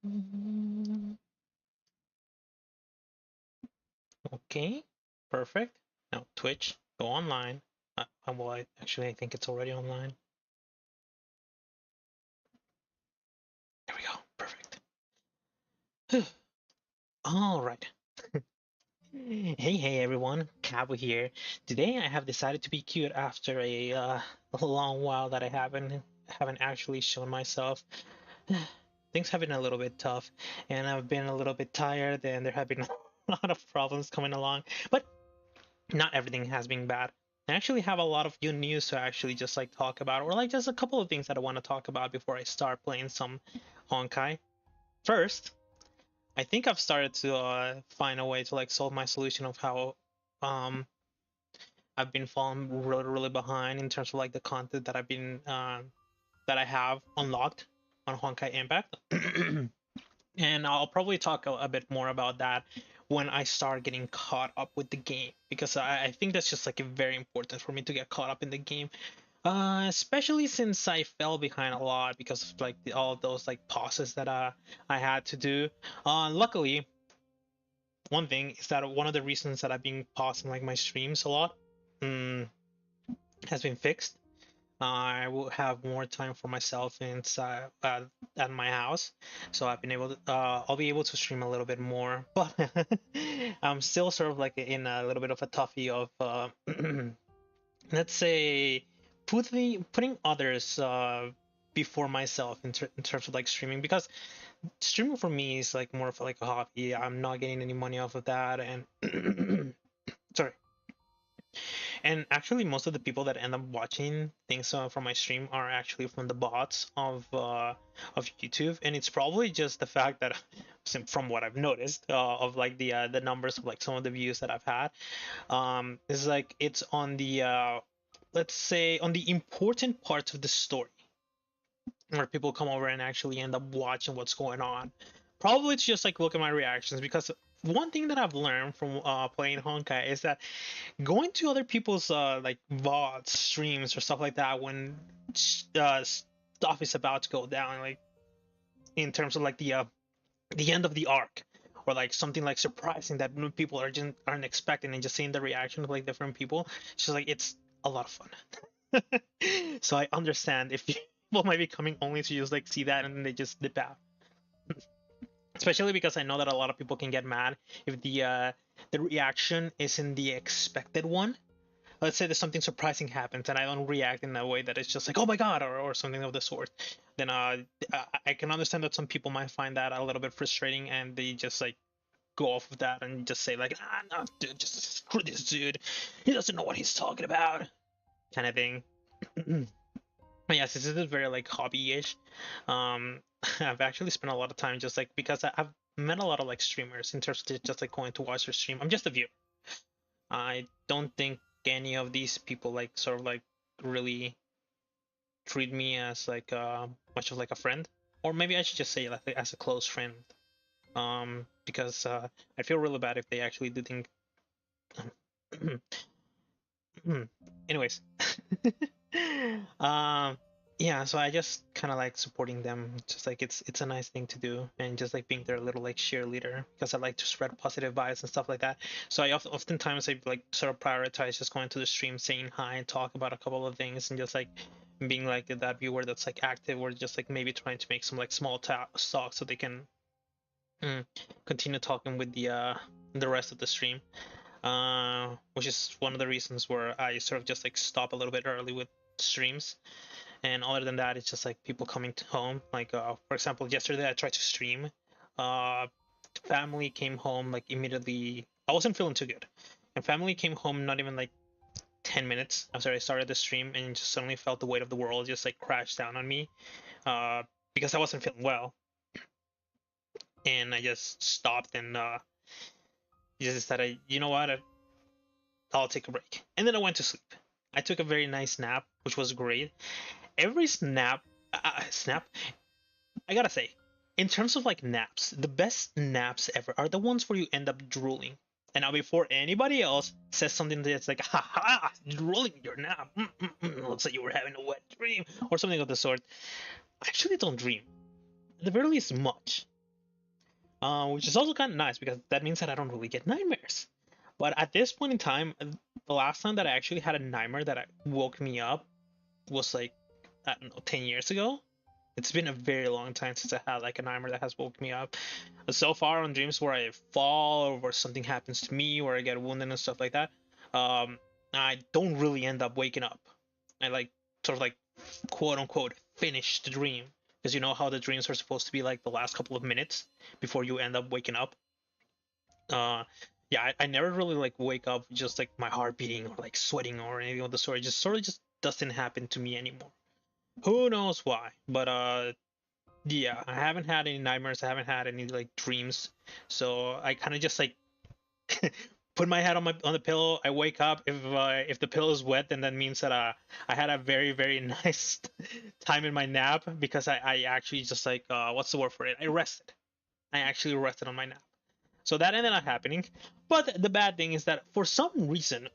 Mm, Okay, perfect. Now Twitch, go online. Well, actually, I think it's already online. There we go. Perfect. All right. Hey everyone, Cabo here. Today I have decided to be cute after a long while that I haven't actually shown myself. Things have been a little bit tough, and I've been a little bit tired, and there have been a lot of problems coming along. But not everything has been bad. I actually have a lot of good news to actually just like talk about, or like just a couple of things that I want to talk about before I start playing some Honkai. First, I think I've started to find a way to like solve my solution of how um I've been falling really behind in terms of like the content that that I have unlocked on Honkai Impact. And I'll probably talk a bit more about that when I start getting caught up with the game, because I think that's just like very important for me to get caught up in the game. Especially since I fell behind a lot because of like all of those like pauses that I had to do. Luckily, one thing is that one of the reasons that I've been pausing like my streams a lot um, has been fixed. I will have more time for myself inside at my house, so I've been able to. I'll be able to stream a little bit more, but I'm still sort of like in a little bit of a toughie of, let's say, putting others before myself in terms of like streaming, because streaming for me is like more of like a hobby. I'm not getting any money off of that, and sorry. And actually, most of the people that end up watching things from my stream are actually from the bots of YouTube, and it's probably just the fact that, from what I've noticed, of like the numbers of like some of the views that I've had, is like it's on the let's say on the important parts of the story where people come over and actually end up watching what's going on. Probably it's just like look at my reactions, because one thing that I've learned from playing Honkai is that going to other people's like VODs, streams, or stuff like that when stuff is about to go down, like in terms of like the end of the arc, or like something like surprising that people aren't expecting, and just seeing the reaction of like different people, it's just like it's a lot of fun. So I understand if people might be coming only to just like see that and then they just dip out. Especially because I know that a lot of people can get mad if the reaction isn't the expected one. Let's say that something surprising happens and I don't react in a way that it's just like, oh my god, or something of the sort, then I can understand that some people might find that a little bit frustrating, and they just like go off of that and just say like, ah, no, dude, just screw this dude, he doesn't know what he's talking about, kind of thing. But yes, this is very like hobby-ish. Um, I've actually spent a lot of time just like because I've met a lot of like streamers in terms of just like going to watch their stream. I'm just a viewer. I don't think any of these people like sort of like really treat me as like much of like a friend, or maybe I should just say like as a close friend. Because I feel really bad if they actually do think. Anyways, um, yeah. So I just kind of like supporting them. Just like it's a nice thing to do, and just like being their little like cheerleader, because I like to spread positive vibes and stuff like that. So oftentimes I like sort of prioritize just going to the stream, saying hi, and talk about a couple of things, and just like being like that viewer that's like active, or just like maybe trying to make some like small talk so they can mm, continue talking with the rest of the stream. Which is one of the reasons where I sort of just like stop a little bit early with streams. And other than that, it's just like people coming to home. Like for example, yesterday I tried to stream. Uh, Family came home like immediately. I wasn't feeling too good, and family came home not even like 10 minutes after I started the stream, and just suddenly felt the weight of the world just like crash down on me. Uh, because I wasn't feeling well, and I just stopped and just decided, you know what, I'll take a break. And then I went to sleep. I took a very nice nap, which was great. Every snap, I gotta say, in terms of like naps, the best naps ever are the ones where you end up drooling. And now, before anybody else says something that's like, ha ha, drooling your nap. Looks like you were having a wet dream or something of the sort. I actually don't dream. At the very least, much. which is also kind of nice because that means that I don't really get nightmares. But at this point in time, the last time that I actually had a nightmare that woke me up was like, I don't know, 10 years ago. It's been a very long time since I had like a nightmare that has woke me up. So far on dreams where I fall or where something happens to me, where I get wounded and stuff like that, um, I don't really end up waking up. I like sort of like quote unquote finish the dream because you know how the dreams are supposed to be like the last couple of minutes before you end up waking up. Uh, yeah, I never really like wake up just like my heart beating or like sweating or anything of the sort. It just sort of just doesn't happen to me anymore. Who knows why? But yeah, I haven't had any nightmares. I haven't had any like dreams. So I kind of just like put my head on the pillow. I wake up. If the pillow is wet, then that means that I had a very very nice time in my nap because I actually just like what's the word for it? I rested. I actually rested on my nap. So that ended up happening. But the bad thing is that for some reason,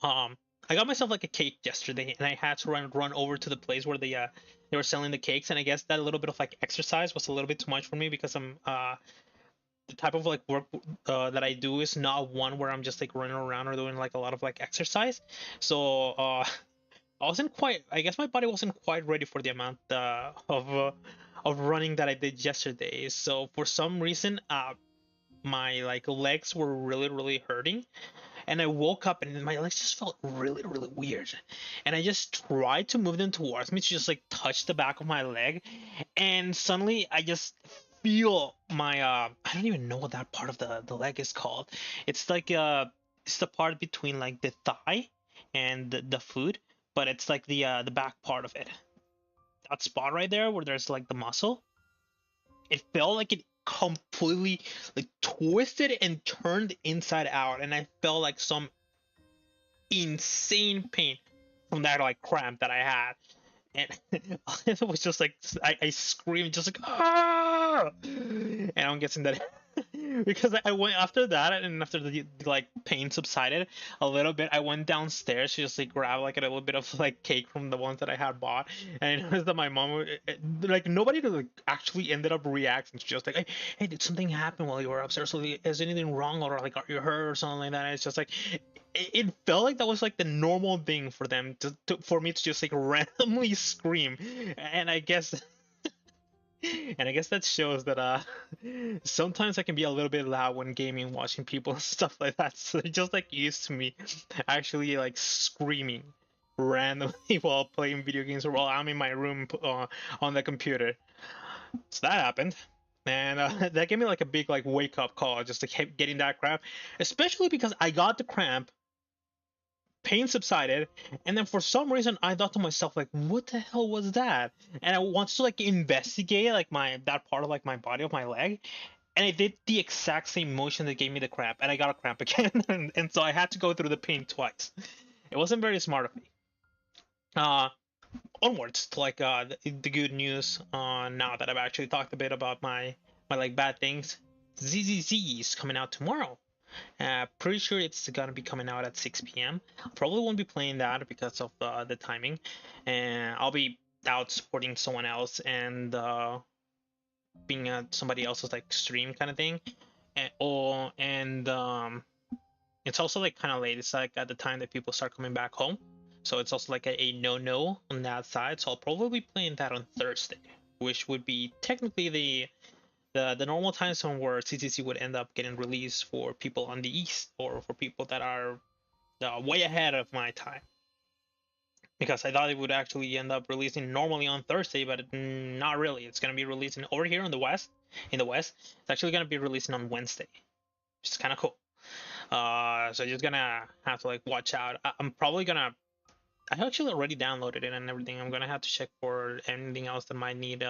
I got myself like a cake yesterday, and I had to run over to the place where they were selling the cakes, and I guess that a little bit of like exercise was a little bit too much for me because I'm the type of like work that I do is not one where I'm just like running around or doing like a lot of like exercise. So I wasn't quite. I guess my body wasn't quite ready for the amount of running that I did yesterday. So for some reason, my like legs were really hurting, and I woke up and my legs just felt really weird. And I just tried to move them towards me to just like touch the back of my leg, and suddenly I just feel my I don't even know what that part of the leg is called. It's like it's the part between like the thigh and the foot, but it's like the back part of it. That spot right there where there's like the muscle. It felt like it completely like twisted and turned inside out, and I felt like some insane pain from that like cramp that I had. And it was just like I screamed just like ah, and I'm guessing that because I went after that, and after the like pain subsided a little bit, I went downstairs to just like grab like a little bit of like cake from the ones that I had bought, and I noticed that my mom like nobody like actually ended up reacting. She just like hey, did something happen while you were upstairs? So is anything wrong, or like are you hurt or something like that? And it's just like it felt like that was like the normal thing for them for me to just like randomly scream, and I guess and I guess that shows that sometimes I can be a little bit loud when gaming, watching people and stuff like that. So they're just like used to me actually like screaming randomly while playing video games or while I'm in my room on the computer. So that happened. And that gave me like a big like wake up call, just to keep getting that cramp, especially because I got the cramp, pain subsided, and then for some reason I thought to myself like, what the hell was that? And I wanted to like investigate like my that part of like my body of my leg, and it did the exact same motion that gave me the cramp, and I got a cramp again. And so I had to go through the pain twice. It wasn't very smart of me. uh Onwards to like the good news. Now that I've actually talked a bit about my like bad things, ZZZ is coming out tomorrow. Pretty sure it's gonna be coming out at 6 p.m. Probably won't be playing that because of the timing, and I'll be out supporting someone else and being somebody else's like stream kind of thing. And it's also like kind of late. It's like at the time that people start coming back home, so it's also like a no on that side. So I'll probably be playing that on Thursday, which would be technically the normal time zone where CCC would end up getting released for people on the east or for people that are way ahead of my time. Because I thought it would actually end up releasing normally on Thursday, but not really. It's gonna be releasing over here in the west. In the west, it's actually gonna be releasing on Wednesday, which is kind of cool. So you're just gonna have to like watch out. I'm probably gonna. I actually already downloaded it and everything. I'm gonna have to check for anything else that might need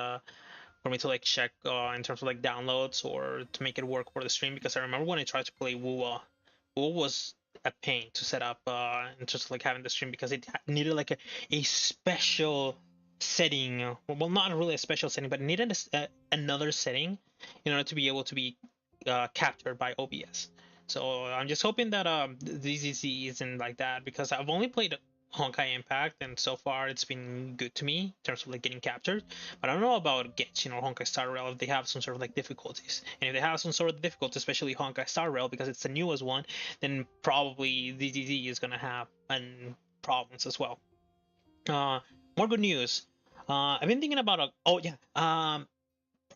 for me to like check in terms of like downloads or to make it work for the stream, because I remember when I tried to play Wua, Wua was a pain to set up in terms of like having the stream because it needed like a special setting. Well, not really a special setting, but it needed another setting in order to be able to be captured by OBS. So I'm just hoping that ZZZ isn't like that, because I've only played Honkai Impact, and so far it's been good to me in terms of like getting captured. But I don't know about Genshin or Honkai Star Rail if they have some sort of like difficulties. And if they have some sort of difficulty, especially Honkai Star Rail because it's the newest one, then probably DDD is gonna have problems as well. Uh, More good news. I've been thinking about oh yeah,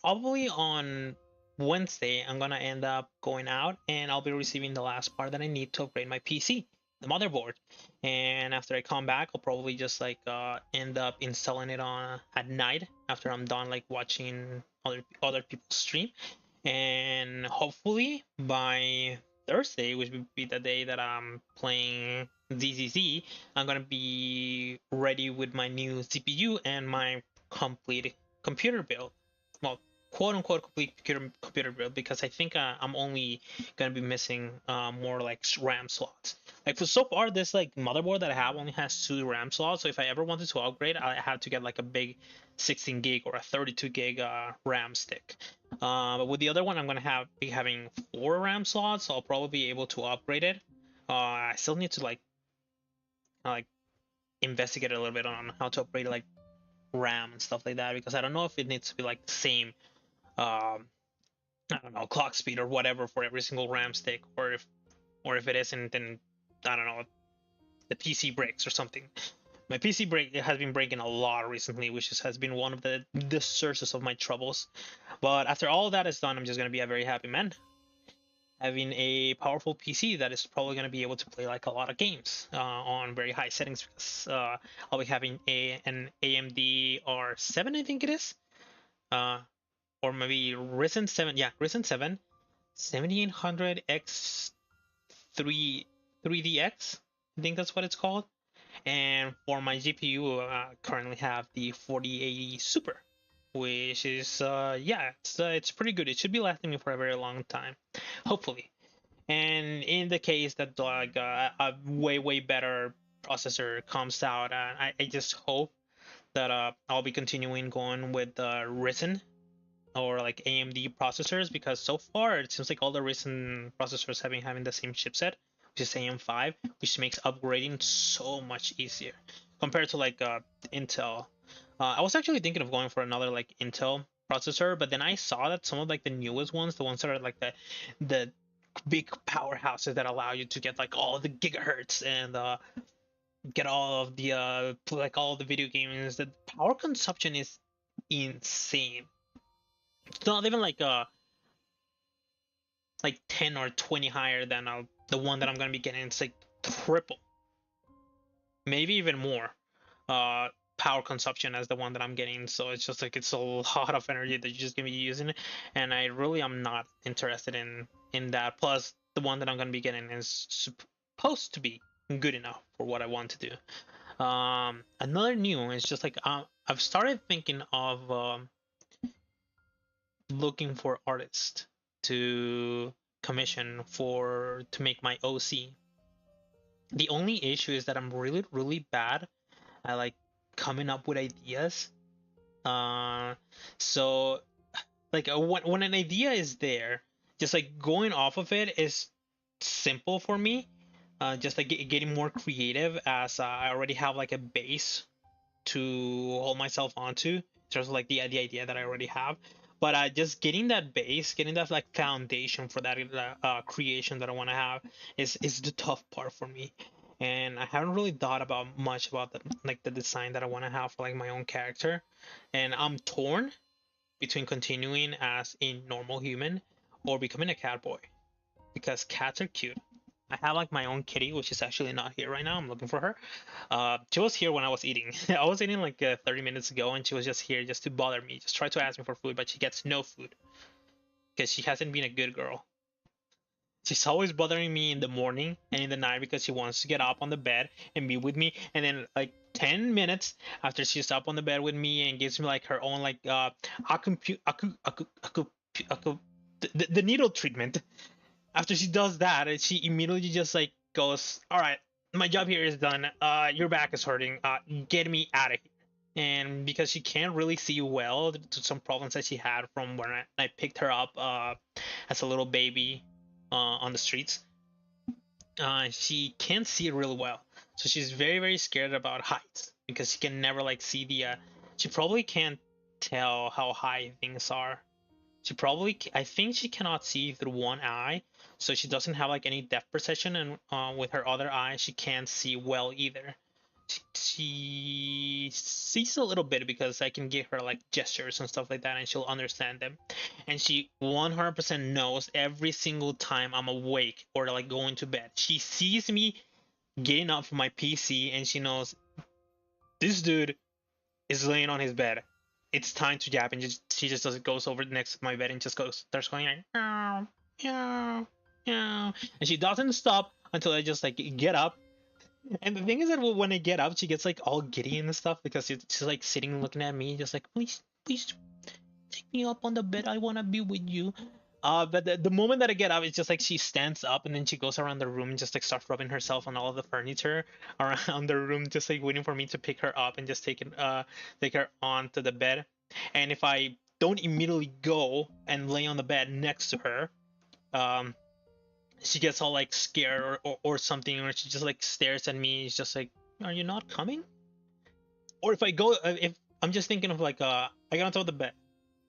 probably on Wednesday, I'm gonna end up going out and I'll be receiving the last part that I need to upgrade my PC, the motherboard. And after I come back, I'll probably just like end up installing it on at night after I'm done like watching other people stream. And hopefully by Thursday, which would be the day that I'm playing ZZZ, I'm gonna be ready with my new CPU and my complete computer build. Well, quote unquote complete computer build because I think I'm only gonna be missing more like RAM slots. Like for so far, this like motherboard that I have only has 2 RAM slots. So if I ever wanted to upgrade, I have to get like a big 16 gig or a 32 gig RAM stick. But with the other one, I'm gonna be having 4 RAM slots. So I'll probably be able to upgrade it. I still need to like investigate a little bit on how to upgrade like RAM and stuff like that because I don't know if it needs to be like the same I don't know, clock speed or whatever for every single RAM stick, or if it isn't, then I don't know, the PC breaks or something. My PC has been breaking a lot recently, which has been one of the sources of my troubles. But after all that is done, I'm just gonna be a very happy man. Having a powerful PC that is probably gonna be able to play like a lot of games on very high settings because I'll be having an AMD R7, I think it is. Uh, or maybe Ryzen 7. Yeah, Ryzen 7, 7800X 3DX. I think that's what it's called. And for my GPU, I currently have the 4080 Super, which is yeah, it's pretty good. It should be lasting me for a very long time, hopefully. And in the case that like a way better processor comes out, I just hope that I'll be continuing going with the Ryzen or like AMD processors because so far it seems like all the recent processors have been having the same chipset, which is AM5, which makes upgrading so much easier compared to like Intel. I was actually thinking of going for another like Intel processor, but then I saw that some of like the newest ones, the ones that are like the big powerhouses that allow you to get like all the gigahertz and get all of the like all the video games, the power consumption is insane. It's not even like 10 or 20 higher than the one that I'm gonna be getting. It's like triple, maybe even more uh power consumption as the one that I'm getting. So it's just like it's a lot of energy that you're just gonna be using, and I really am not interested in that. Plus, the one that I'm gonna be getting is supposed to be good enough for what I want to do. Another new is just like I've started thinking of looking for artists to commission for to make my OC. The only issue is that I'm really bad at like coming up with ideas. Uh, so like when an idea is there, just like going off of it is simple for me. Just like getting more creative as I already have like a base to hold myself onto in terms of like the idea that I already have. But just getting that base, getting that like foundation for that creation that I want to have is the tough part for me. And I haven't really thought about much about the like the design that I want to have for like my own character. And I'm torn between continuing as a normal human or becoming a cat boy because cats are cute. I have like my own kitty, which is actually not here right now. I'm looking for her. She was here when I was eating. I was eating like 30 minutes ago, and she was just here just to bother me, just try to ask me for food, but she gets no food because she hasn't been a good girl. She's always bothering me in the morning and in the night because she wants to get up on the bed and be with me. And then like 10 minutes after she's up on the bed with me and gives me like her own like the needle treatment. After she does that, she immediately just like goes, "All right, my job here is done. Your back is hurting. Get me out of here." And because she can't really see well to some problems that she had from when I picked her up as a little baby on the streets, she can't see really well. So she's very scared about heights because she can never like see the. She probably can't tell how high things are. She probably, I think she cannot see through one eye, so she doesn't have like any depth perception, and with her other eye, she can't see well either. She sees a little bit because I can give her like gestures and stuff like that, and she'll understand them. And she 100% knows every single time I'm awake or like going to bed. She sees me getting up from my PC, and she knows this dude is laying on his bed. It's time to jab, and she just does, goes over next to my bed and just starts going like meow, meow, meow, and she doesn't stop until I just like get up. And the thing is that when I get up, she gets like all giddy and stuff because she's like sitting looking at me, just like please take me up on the bed. I wanna be with you. But the moment that I get up, it's just like she stands up and then she goes around the room and just like starts rubbing herself on all of the furniture around the room, just like waiting for me to pick her up and just take her onto the bed. And if I don't immediately go and lay on the bed next to her, um, she gets all like scared or something, or she just like stares at me. It's just like, are you not coming? Or if I go, if I'm just thinking of like, I get on top of the bed,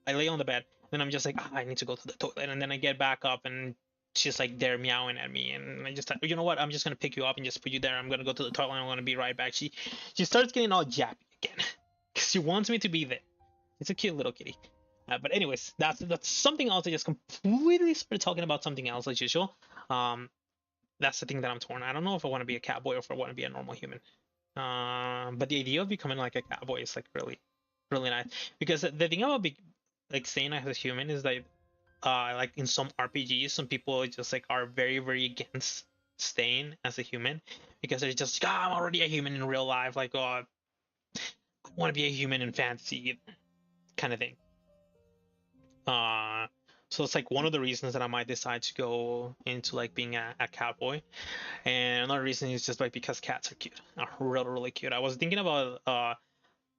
I lay on the bed, then I'm just like, I need to go to the toilet, and then I get back up, and she's like there meowing at me, and I just, you know what? I'm just gonna pick you up and just put you there. I'm gonna go to the toilet. And I'm gonna be right back. She starts getting all jappy again because she wants me to be there. It's a cute little kitty. But anyways, that's something else. I just completely started talking about something else as usual. Um, that's the thing that I'm torn. I don't know if I want to be a catboy or if I want to be a normal human. But the idea of becoming like a cowboy is like really nice because the thing about like staying as a human is that like in some RPGs, some people just like are very against staying as a human because they're just like, oh, I'm already a human in real life. Like, oh, I want to be a human in fantasy kind of thing. Uh, so it's like one of the reasons that I might decide to go into like being a cowboy. And another reason is just like because cats are cute, are really cute. I was thinking about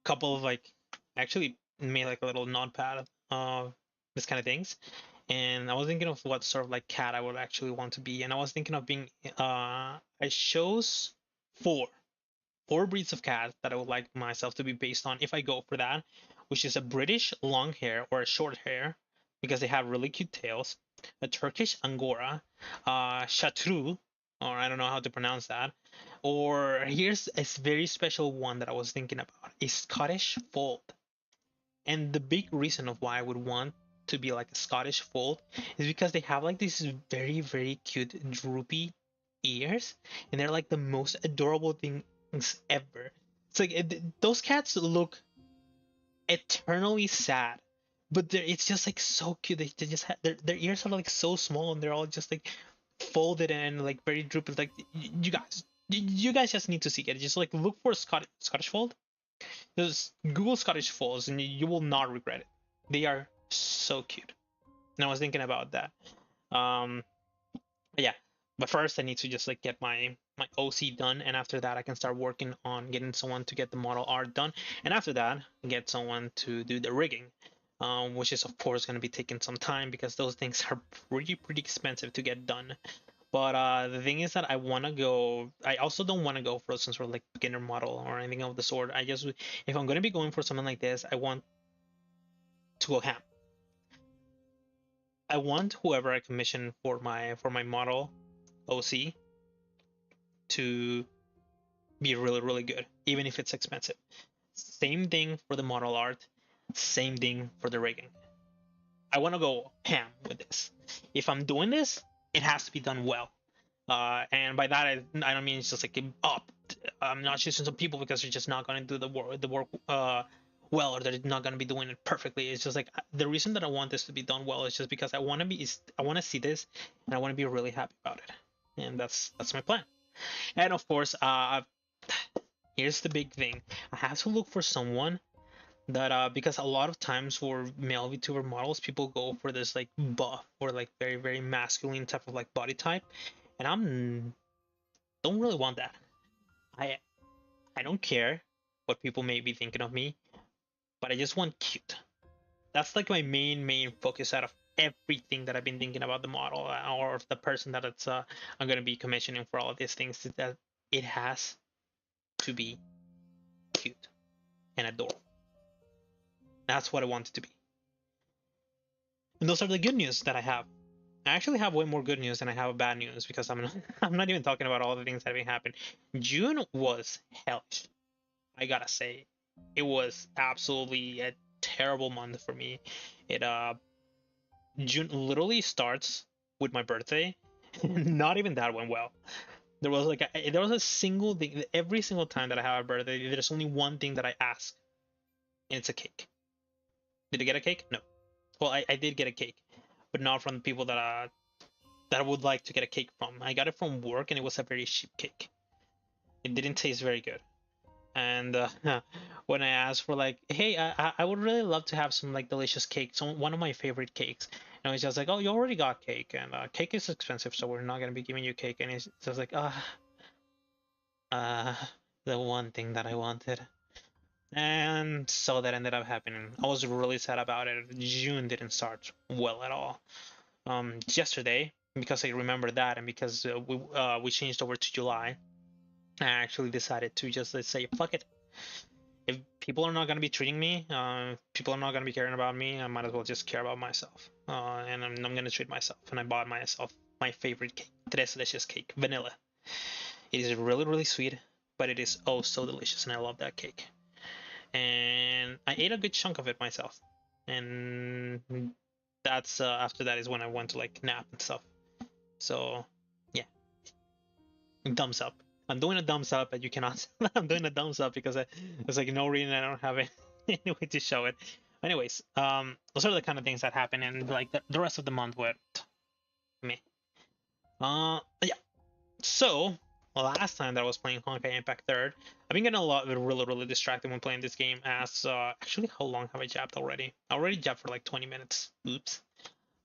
couple of like actually made like a little notepad of this kind of things, and I was thinking of what sort of like cat I would actually want to be, and I was thinking of being I chose four four breeds of cats that I would like myself to be based on if I go for that, which is a British long hair or a short hair because they have really cute tails, a Turkish Angora, Chartreux, or I don't know how to pronounce that, or here's a very special one that I was thinking about, a Scottish Fold. And the big reason of why I would want to be like a Scottish Fold is because they have like these very cute droopy ears, and they're like the most adorable things ever. It's like those cats look eternally sad, but it's just like so cute. They just have their ears are like so small, and they're all just like folded and like very droopy. Like you guys just need to see it. Just like look for Scottish Fold. Just Google Scottish Folds, and you will not regret it. They are so cute. And I was thinking about that. Um, yeah, but first I need to just like get my OC done, and after that I can start working on getting someone to get the model art done, and after that get someone to do the rigging, which is of course going to be taking some time because those things are pretty expensive to get done. But the thing is that I want to go. I also don't want to go for some sort of like beginner model or anything of the sort. I just, if I'm going to be going for something like this, I want to go ham. I want whoever I commission for my model OC to be really good, even if it's expensive. Same thing for the model art. Same thing for the rigging. I want to go ham with this. If I'm doing this, it has to be done well. And by that I don't mean it's just like up. I'm not choosing some people because they're just not going to do the work well, or they're not going to be doing it perfectly. It's just like the reason that I want this to be done well is just because I want to see this and I want to be really happy about it, and that's my plan. And of course, here's the big thing: I have to look for someone that because a lot of times for male VTuber models, people go for this like buff or like very masculine type of like body type, and I'm don't really want that. I I don't care what people may be thinking of me, but I just want cute. That's like my main focus out of everything that I've been thinking about the model or the person that it's I'm gonna be commissioning for all of these things is that it has to be cute and adorable. That's what I want it to be. And those are the good news that I have. I actually have way more good news than I have bad news because I'm not, I'm not even talking about all the things that have happened. June was hellish. I gotta say, it was absolutely a terrible month for me. It June literally starts with my birthday. Not even that went well. There was a single thing every single time that I have a birthday. There's only one thing that I ask, and it's a cake. Did I get a cake? No. Well, I did get a cake, but not from the people that I would like to get a cake from. I got it from work, and it was a very cheap cake. It didn't taste very good. And when I asked for like, hey, I would really love to have some like delicious cake, so one of my favorite cakes, and it's just like, oh, you already got cake, and cake is expensive, so we're not gonna be giving you cake, and it's just like, uh, the one thing that I wanted. And so that ended up happening. I was really sad about it. June didn't start well at all. Yesterday, because I remember that, and because we changed over to July, I actually decided to just let's say fuck it. If people are not gonna be treating me, people are not gonna be caring about me, I might as well just care about myself. And I'm gonna treat myself. And I bought myself my favorite cake, Tres Leches cake, vanilla. It is really really sweet, but it is oh so delicious, and I love that cake. And I ate a good chunk of it myself. And that's after that is when I went to like nap and stuff. So yeah, thumbs up. I'm doing a thumbs up, but you cannot. I'm doing a thumbs up because there's like no reason I don't have it any way to show it. Anyways, those are the kind of things that happen, and like the rest of the month went me. Yeah. So last time that I was playing Honkai Impact Third, I've been getting a lot really distracted when playing this game. As actually, how long have I jabbed already? I already jabbed for like 20 minutes. Oops.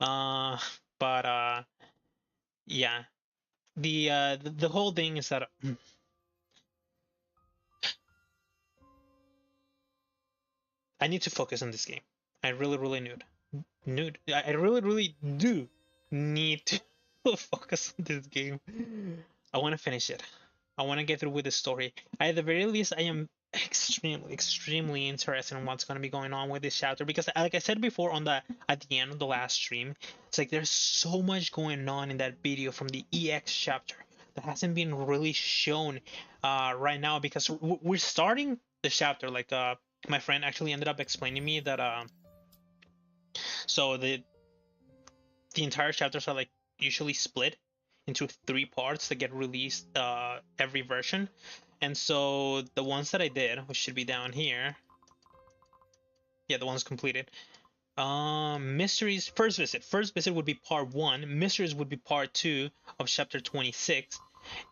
Uh, but yeah. The whole thing is that I need to focus on this game. I really I really do need to focus on this game. I want to finish it. I want to get through with the story. At the very least, I am extremely interested in what's going to be going on with this chapter because, like I said before, on the at the end of the last stream, it's like there's so much going on in that video from the EX chapter that hasn't been really shown right now because we're starting the chapter like my friend actually ended up explaining me that so the entire chapters are like usually split into three parts that get released every version. And so the ones that I did, which should be down here, yeah, the ones completed. Mysteries, first visit would be part 1, mysteries would be part 2 of chapter 26,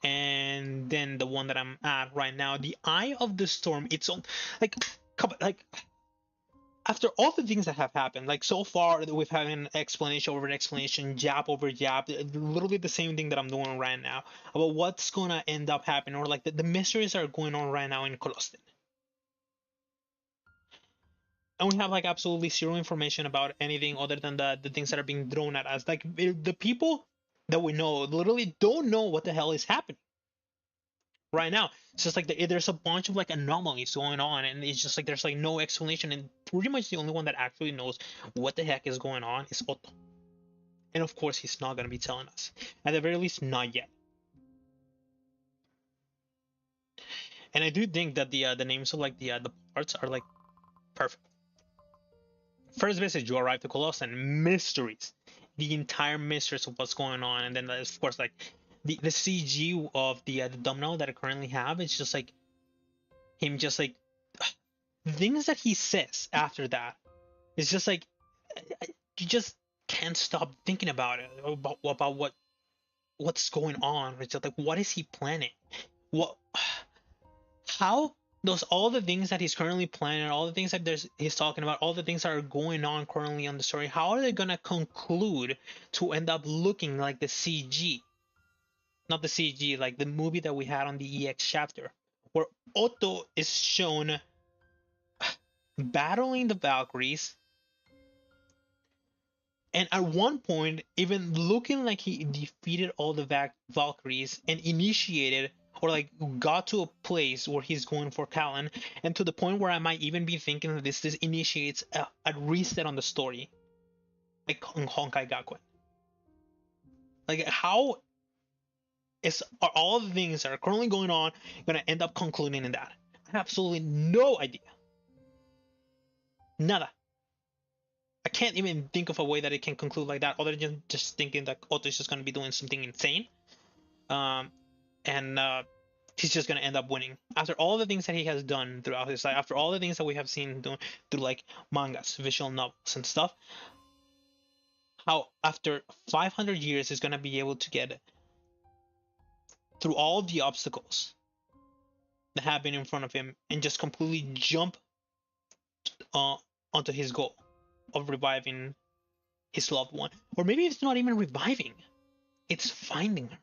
and then the one that I'm at right now, the Eye of the Storm. It's on like after all the things that have happened, like so far, we've had an explanation over an explanation, jab over jab, literally the same thing that I'm doing right now about what's gonna end up happening, or like the mysteries that are going on right now in Colostin. And we have like absolutely zero information about anything other than the things that are being thrown at us. Like the people that we know literally don't know what the hell is happening right now. It's just like there's a bunch of like anomalies going on, and it's just like there's like no explanation, and pretty much the only one that actually knows what the heck is going on is Otto. And of course, he's not gonna be telling us. At the very least, not yet. And I do think that the names of like the parts are like perfect. First visit, you arrive to Colossus, mysteries. The entire mysteries of what's going on, and then of course like the CG of the thumbnail that I currently have. It's just like him, just like things that he says after that. It's just like you just can't stop thinking about it, about what's going on. It's just like what is he planning? What? How those all the things that he's currently planning, all the things that he's talking about, all the things that are going on currently on the story, how are they gonna conclude to end up looking like the CG? Not the CG, like the movie that we had on the EX chapter, where Otto is shown battling the Valkyries, and at one point even looking like he defeated all the Valkyries and initiated or like got to a place where he's going for Callan, and to the point where I might even be thinking that this initiates a reset on the story, like in Honkai Gakuen. Like how are all the things that are currently going on going to end up concluding in that? I have absolutely no idea. Nada. I can't even think of a way that it can conclude like that, other than just thinking that Otto is just going to be doing something insane, and he's just going to end up winning after all the things that he has done throughout his life, after all the things that we have seen doing through like mangas, visual novels, and stuff. How after 500 years he's going to be able to get through all the obstacles that have been in front of him and just completely jump onto his goal of reviving his loved one. Or maybe it's not even reviving, it's finding her.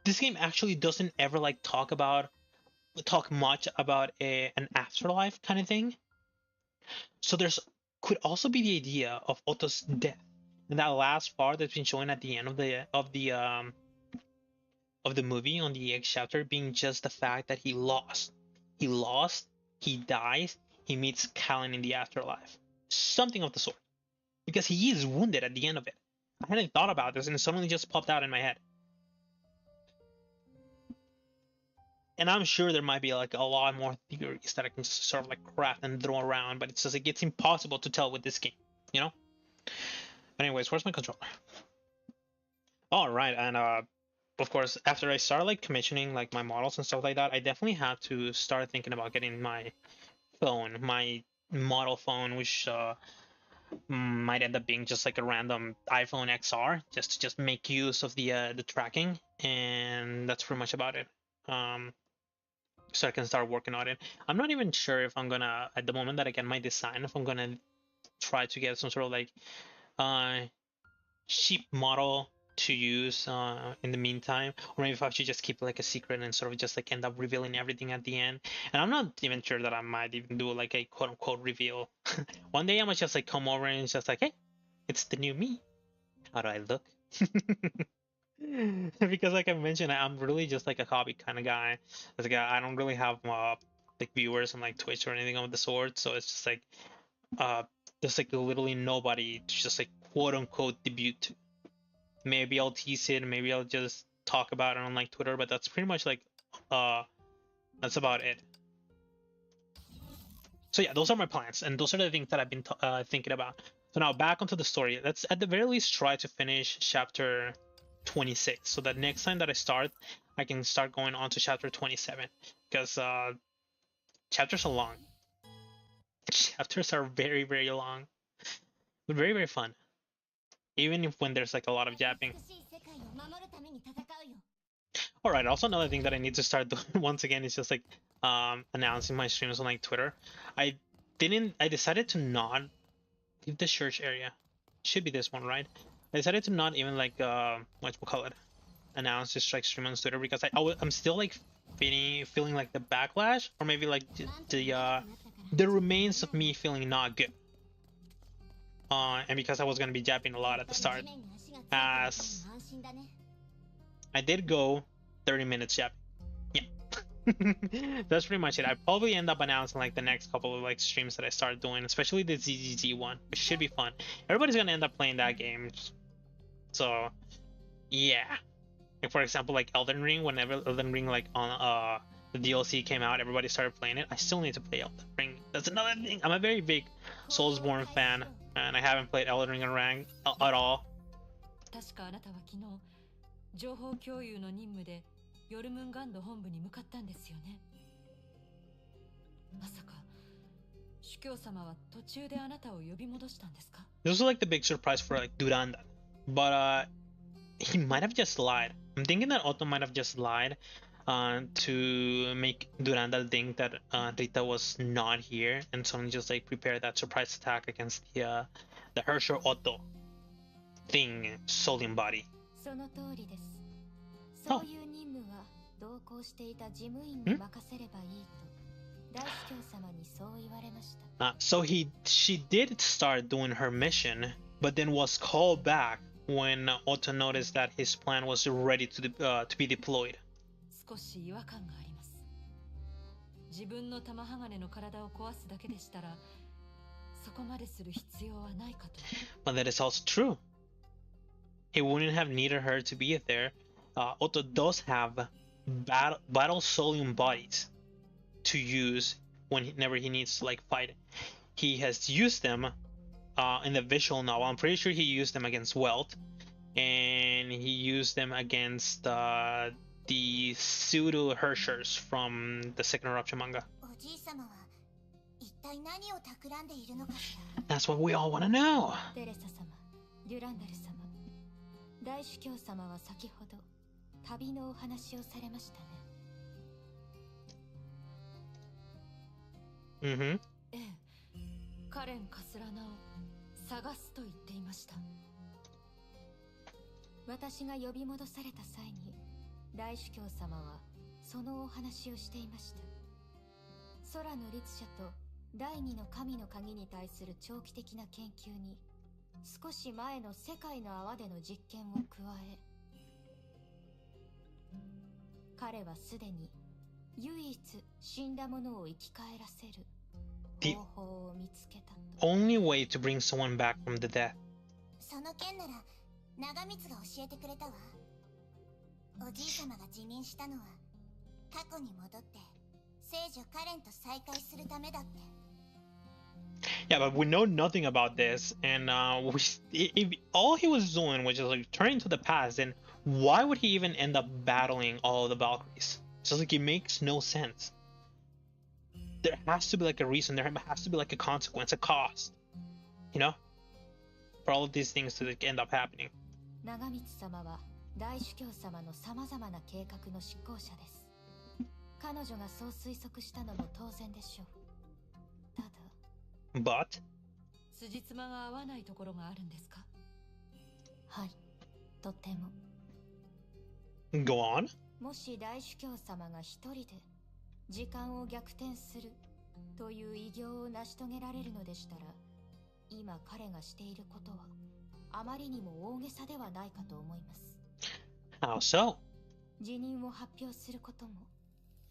This game actually doesn't ever like talk much about an afterlife kind of thing. So there's could also be the idea of Otto's death and that last part that's been shown at the end of the movie on the X chapter being just the fact that he lost, he dies, he meets Callan in the afterlife, something of the sort, because he is wounded at the end of it. I hadn't thought about this and it suddenly just popped out in my head. And I'm sure there might be like a lot more theories that I can just sort of like craft and throw around, but it's just like it's impossible to tell with this game, you know? But anyways, where's my controller? All right, and of course, after I started like commissioning like my models and stuff like that, I definitely had to start thinking about getting my phone, my model phone, which might end up being just like a random iPhone XR, just to just make use of the tracking, and that's pretty much about it. So I can start working on it. I'm not even sure if I'm gonna, at the moment that I get my design, if I'm gonna try to get some sort of like cheap model to use in the meantime, or maybe if I should just keep like a secret and sort of just like end up revealing everything at the end. And I'm not even sure that I might even do like a quote unquote reveal. One day I might just like come over and it's just like, hey, it's the new me. How do I look? Because like I mentioned, I'm really just like a hobby kind of guy. Like I don't really have like viewers on like Twitch or anything of the sort, so it's just like there's like literally nobody to just like quote unquote debut to. Maybe I'll tease it, maybe I'll just talk about it on like Twitter, but that's pretty much like that's about it. So yeah, those are my plans, and those are the things that I've been thinking about. So now back onto the story. Let's at the very least try to finish chapter 26, so that next time that I start, I can start going on to chapter 27, because chapters are long. Chapters are very, very long, but very, very fun. Even if when there's like a lot of yapping. Alright, also another thing that I need to start doing once again is just like announcing my streams on like Twitter. I decided to not leave the church area. It should be this one, right? I decided to not even like announce this like stream on Twitter, because I'm still like feeling like the backlash, or maybe like the remains of me feeling not good. And because I was gonna be japping a lot at the start, as I did go 30 minutes japping. Yeah. That's pretty much it. I probably end up announcing like the next couple of like streams that I start doing, especially the ZZZ one, which should be fun. Everybody's gonna end up playing that game, so yeah. Like for example, like Elden Ring. Whenever Elden Ring like on the DLC came out, everybody started playing it. I still need to play Elden Ring. That's another thing. I'm a very big Soulsborne fan, and I haven't played Elden Ring on rank at all. 確かあなたは昨日情報共有の任務でヨルムンガンド本部に向かったんですよね。まさか主教様は途中であなたを呼び戻したんですか? This was like the big surprise for like Duranda, but he might have just lied. I'm thinking that Otto might have just lied to make Duranda think that Rita was not here, and suddenly just like prepare that surprise attack against the Herrscher Otto thing, soul in body. Oh. So she did start doing her mission, but then was called back when Otto noticed that his plan was ready to be deployed. 少し違和感があります。自分の玉鋼の体を壊すだけでしたら、そこまでする必要はないかと。But that is also true. He wouldn't have needed her to be there. Otto does have battle solution bodies to use whenever he needs to like fight. He has used them in the visual novel. I'm pretty sure he used them against Welt, and he used them against the pseudo Hershers from the Second Eruption manga. That's what we all want to know. テレサ様、デュランダル様、大主教様は先ほど旅のお話をされましたね。Mm-hmm. ええ、カレン・カスラナを探すと言っていました。私が呼び戻された際に大主教様はそのお話をしていました。空の律者と第二の神の鍵に対する長期的な研究に少し前の世界の泡での実験を加え、彼はすでに唯一死んだものを生き返らせる方法を見つけたと。 Only way to bring someone back from the death. その件なら長光が教えてくれたわ。おじい様が自眠したのは過去に戻って聖女カレンと再会するためだって。 Yeah, but we know nothing about this, and if all he was doing was just like turning to the past, then why would he even end up battling all of the Valkyries? It's just like it makes no sense. There has to be like a reason. There has to be like a consequence, a cost, you know, for all of these things to like, end up happening. 長光様は大主教様の様々な計画の執行者です。彼女がそう推測したのも当然でしょう。ただ But 辻褄が合わないところがあるんですか？はい、とても。 go on. もし大主教様が一人で時間を逆転するという偉業を成し遂げられるのでしたら、今彼がしていることはあまりにも大げさではないかと思います。 How so? 辞任を発表することも、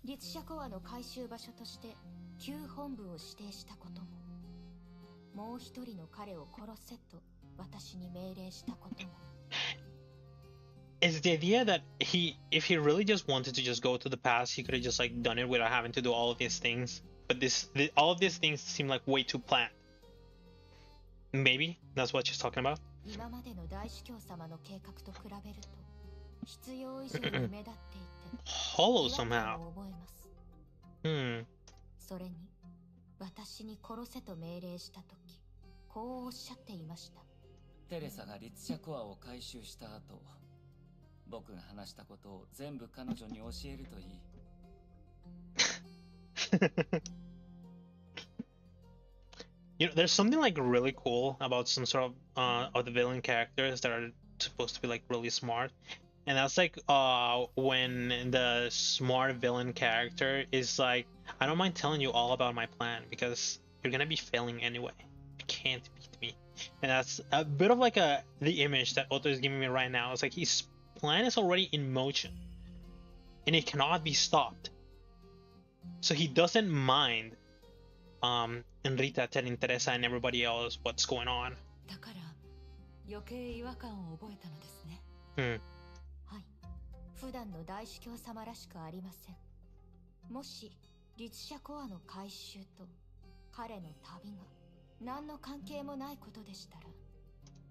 律者コアの回収場所として旧本部を指定したことも、もう一人の彼を殺せと私に命令したことも。 Is the idea that if he really just wanted to just go to the past, he could have just like done it without having to do all of these things. But all of these things seem like way too planned. Maybe that's what she's talking about. 今までの大主教様の計画と比べると必要以上に目立っていて Hollow 違和 somehow. 感を覚えます。 Hmm. それに私に殺せと命令したとき、こうおっしゃっていました。テレサが律者コアを回収した後、僕が話したことを全部彼女に教えるといい。You know, there's something like really cool about some sort of the villain characters that are supposed to be like really smart, and that's like when the smart villain character is like, I don't mind telling you all about my plan because you're gonna be failing anyway. You can't beat me. And that's a bit of like the image that Otto is giving me right now. It's like his plan is already in motion and it cannot be stopped. So he doesn't mind Enrita telling Teresa and everybody else what's going on. だから余計違和感を覚えたのですね。Hmm. はい、普段の大主教様らしくありません。もし律者コアの回収と彼の旅が何の関係もないことでしたら、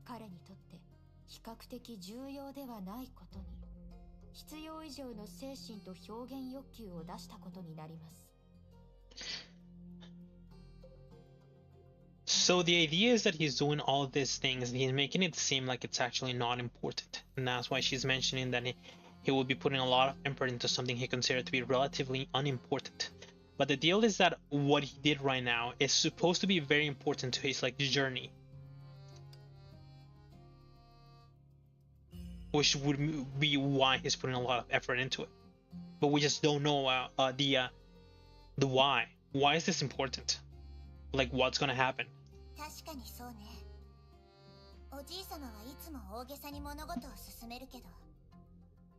彼にとって比較的重要ではないことに必要以上の精神と表現欲求を出したことになります。 So the idea is that he's doing all of these things and he's making it seem like it's actually not important. And that's why she's mentioning that he will be putting a lot of effort into something he considered to be relatively unimportant. But the deal is that what he did right now is supposed to be very important to his like journey, which would be why he's putting a lot of effort into it. But we just don't know the why. Why is this important? Like what's gonna happen? 確かにそうね。おじい様はいつも大げさに物事を進めるけど、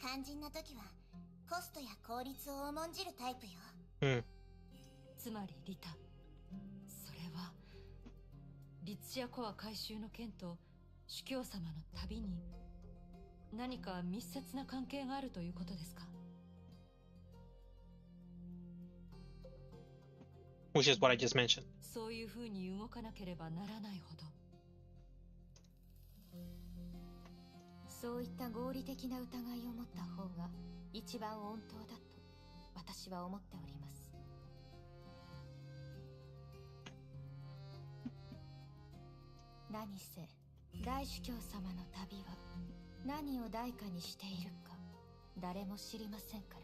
肝心な時はコストや効率を重んじるタイプよ。つまりリタ、それはリツシアコア回収の件と主教様の旅に何か密接な関係があるということですか？ Which is what I just mentioned. そういう風に動かなければならないほど。そういった合理的な疑いを持った方が一番穏当だと私は思っております。何せ大主教様の旅は何を代価にしているか誰も知りませんから。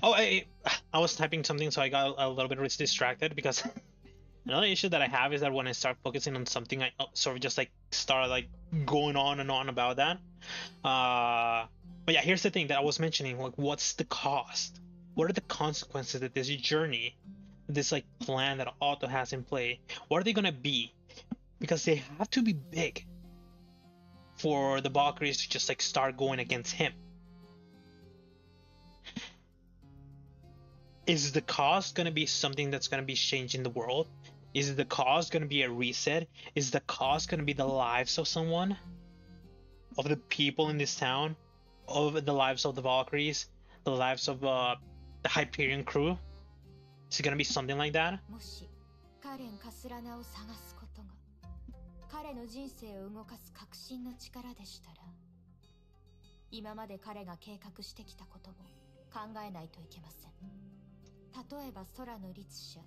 Oh, I was typing something, so I got a little bit distracted because another issue that I have is that when I start focusing on something, I sort of just like start like going on and on about that. But yeah, here's the thing that I was mentioning: like, what's the cost? What are the consequences that this journey, this like plan that Otto has in play? What are they gonna be? Because they have to be big for the Valkyries to just like start going against him. Is the cost going to be something that's going to be changing the world? Is the cost going to be a reset? Is the cost going to be the lives of someone? Of the people in this town? Of the lives of the Valkyries? The lives of the Hyperion crew? Is it going to be something like that? もしカレン・カスラナを探すことが彼の人生を動かす革新の力でしたら、今まで彼が計画してきたことも考えないといけません。例えば空の律者、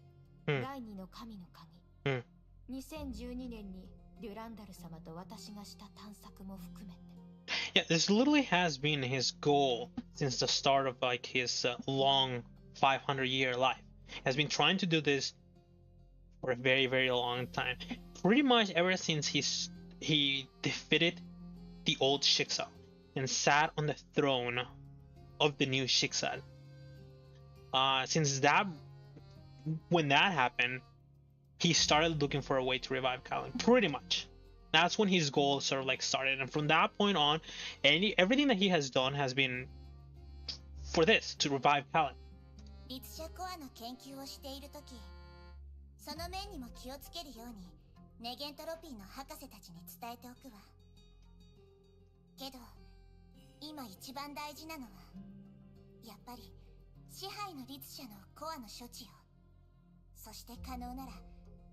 第二の神の鍵、2012年にデュランダル様と私がした探索も含めて。Yeah, this literally has been his goal since the start of like his long 500-year life. He has been trying to do this for a very, very long time. Pretty much ever since he defeated the old Shiksa and sat on the throne of the new Shiksa. Since that, when that happened, he started looking for a way to revive Kalin. Pretty much, that's when his goal sort of like started, and from that point on, everything that he has done has been for this, to revive Kalin. 律者コアの研究をしているとき、その面にも気をつけるようにネゲントロピーの博士たちに伝えておくわ。けど、今一番大事なのはやっぱり支配の律者のコアの処置よ。そして可能なら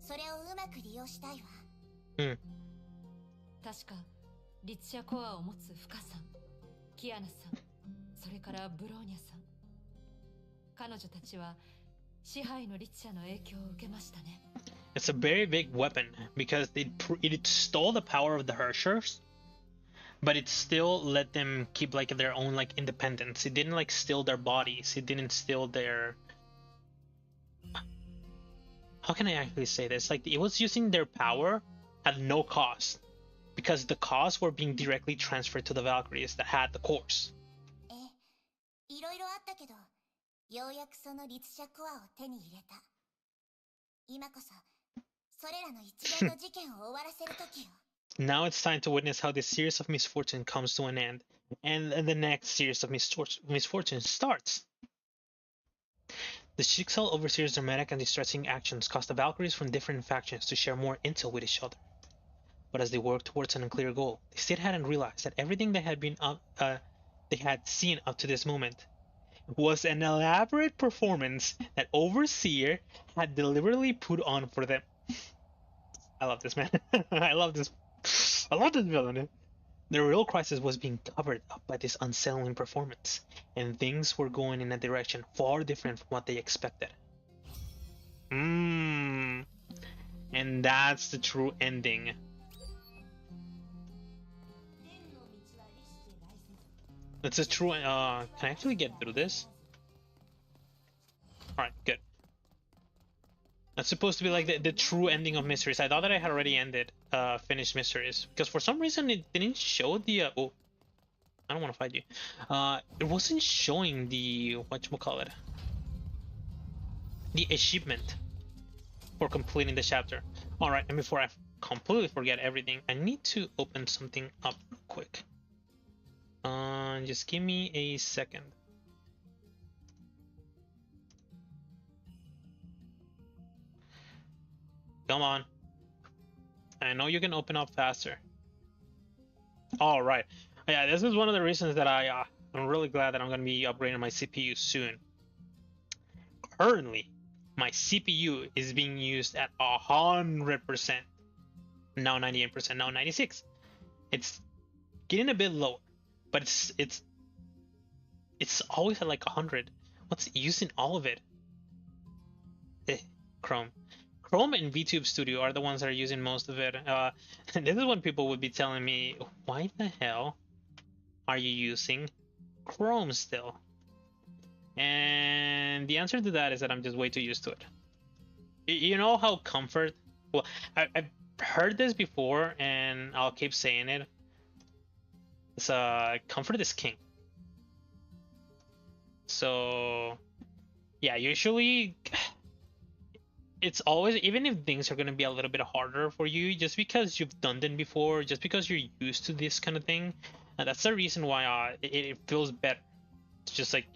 それをうまく利用したいわ。確か律者コアを持つフカさん、キアナさん、それからブローニャさん、彼女たちは支配の律者の影響を受けましたね。It's a very big weapon because it stole the power of the Hershers, but it still let them keep like their own like independence. It didn't like steal their bodies. It didn't steal their. How can I actually say this? Like it was using their power at no cost, because the costs were being directly transferred to the Valkyries that had the cores. いろいろあったけど、ようやくその律者コアを手に入れた。今こそそれらの一連の事件を終わらせる時よ。Now it's time to witness how this series of misfortune comes to an end, and the next series of misfortune starts. The Shixel Overseer's dramatic and distressing actions caused the Valkyries from different factions to share more intel with each other. But as they worked towards an unclear goal, they still hadn't realized that everything they had seen up to this moment was an elaborate performance that Overseer had deliberately put on for them. I love this, man. I love this villain. The real crisis was being covered up by this unsettling performance, and things were going in a direction far different from what they expected. And that's the true ending. It's a true. Can I actually get through this? Alright, good. That's supposed to be like the true ending of Mysteries. I thought that I had already ended finished mysteries, because for some reason it didn't show the oh, I don't want to fight you. It wasn't showing the whatchamacallit, the achievement for completing the chapter. All right, and before I completely forget everything, I need to open something up real quick. Just give me a second. Come on. I know you can open up faster. All right. Yeah, this is one of the reasons that I'm really glad that I'm going to be upgrading my CPU soon. Currently, my CPU is being used at 100%. Now 98%, now 96. It's getting a bit lower, but it's always at like 100. What's using all of it? Chrome. Chrome and VTube Studio are the ones that are using most of it. This is when people would be telling me, why the hell are you using Chrome still? And the answer to that is that I'm just way too used to it. You know how comfort... Well, I've heard this before, and I'll keep saying it. It's comfort is king. So, yeah, usually... It's always, even if things are going to be a little bit harder for you, just because you've done them before, just because you're used to this kind of thing, and that's the reason why it feels better. It's just like,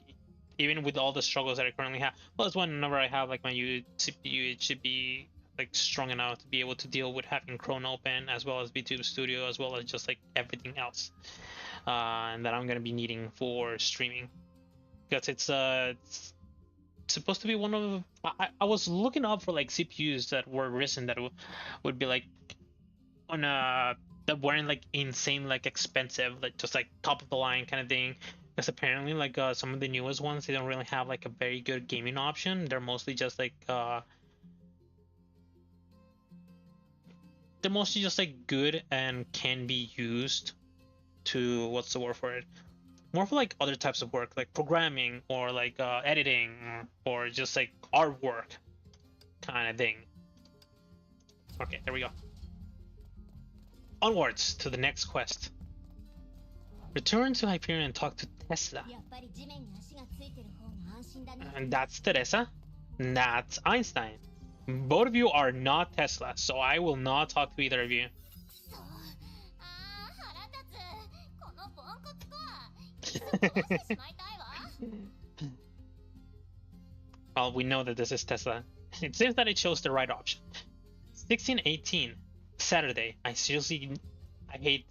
even with all the struggles that I currently have, plus whenever I have like my CPU, it should be like strong enough to be able to deal with having Chrome open, as well as VTube Studio, as well as just like everything else, and that I'm going to be needing for streaming, because it's supposed to be one of... I was looking up for like CPUs that were recent that would be like on that weren't like insane like expensive, like just like top of the line kind of thing, because apparently like some of the newest ones, they don't really have like a very good gaming option. They're mostly just like good and can be used to, what's the word for it, more for like other types of work, like programming or like editing or just like artwork kind of thing. Okay, there we go. Onwards to the next quest. Return to Hyperion and talk to Tesla. And that's Teresa. That's Einstein. Both of you are not Tesla, so I will not talk to either of you. Well, we know that this is Tesla. It seems that it chose the right option. 16:18, Saturday. I hate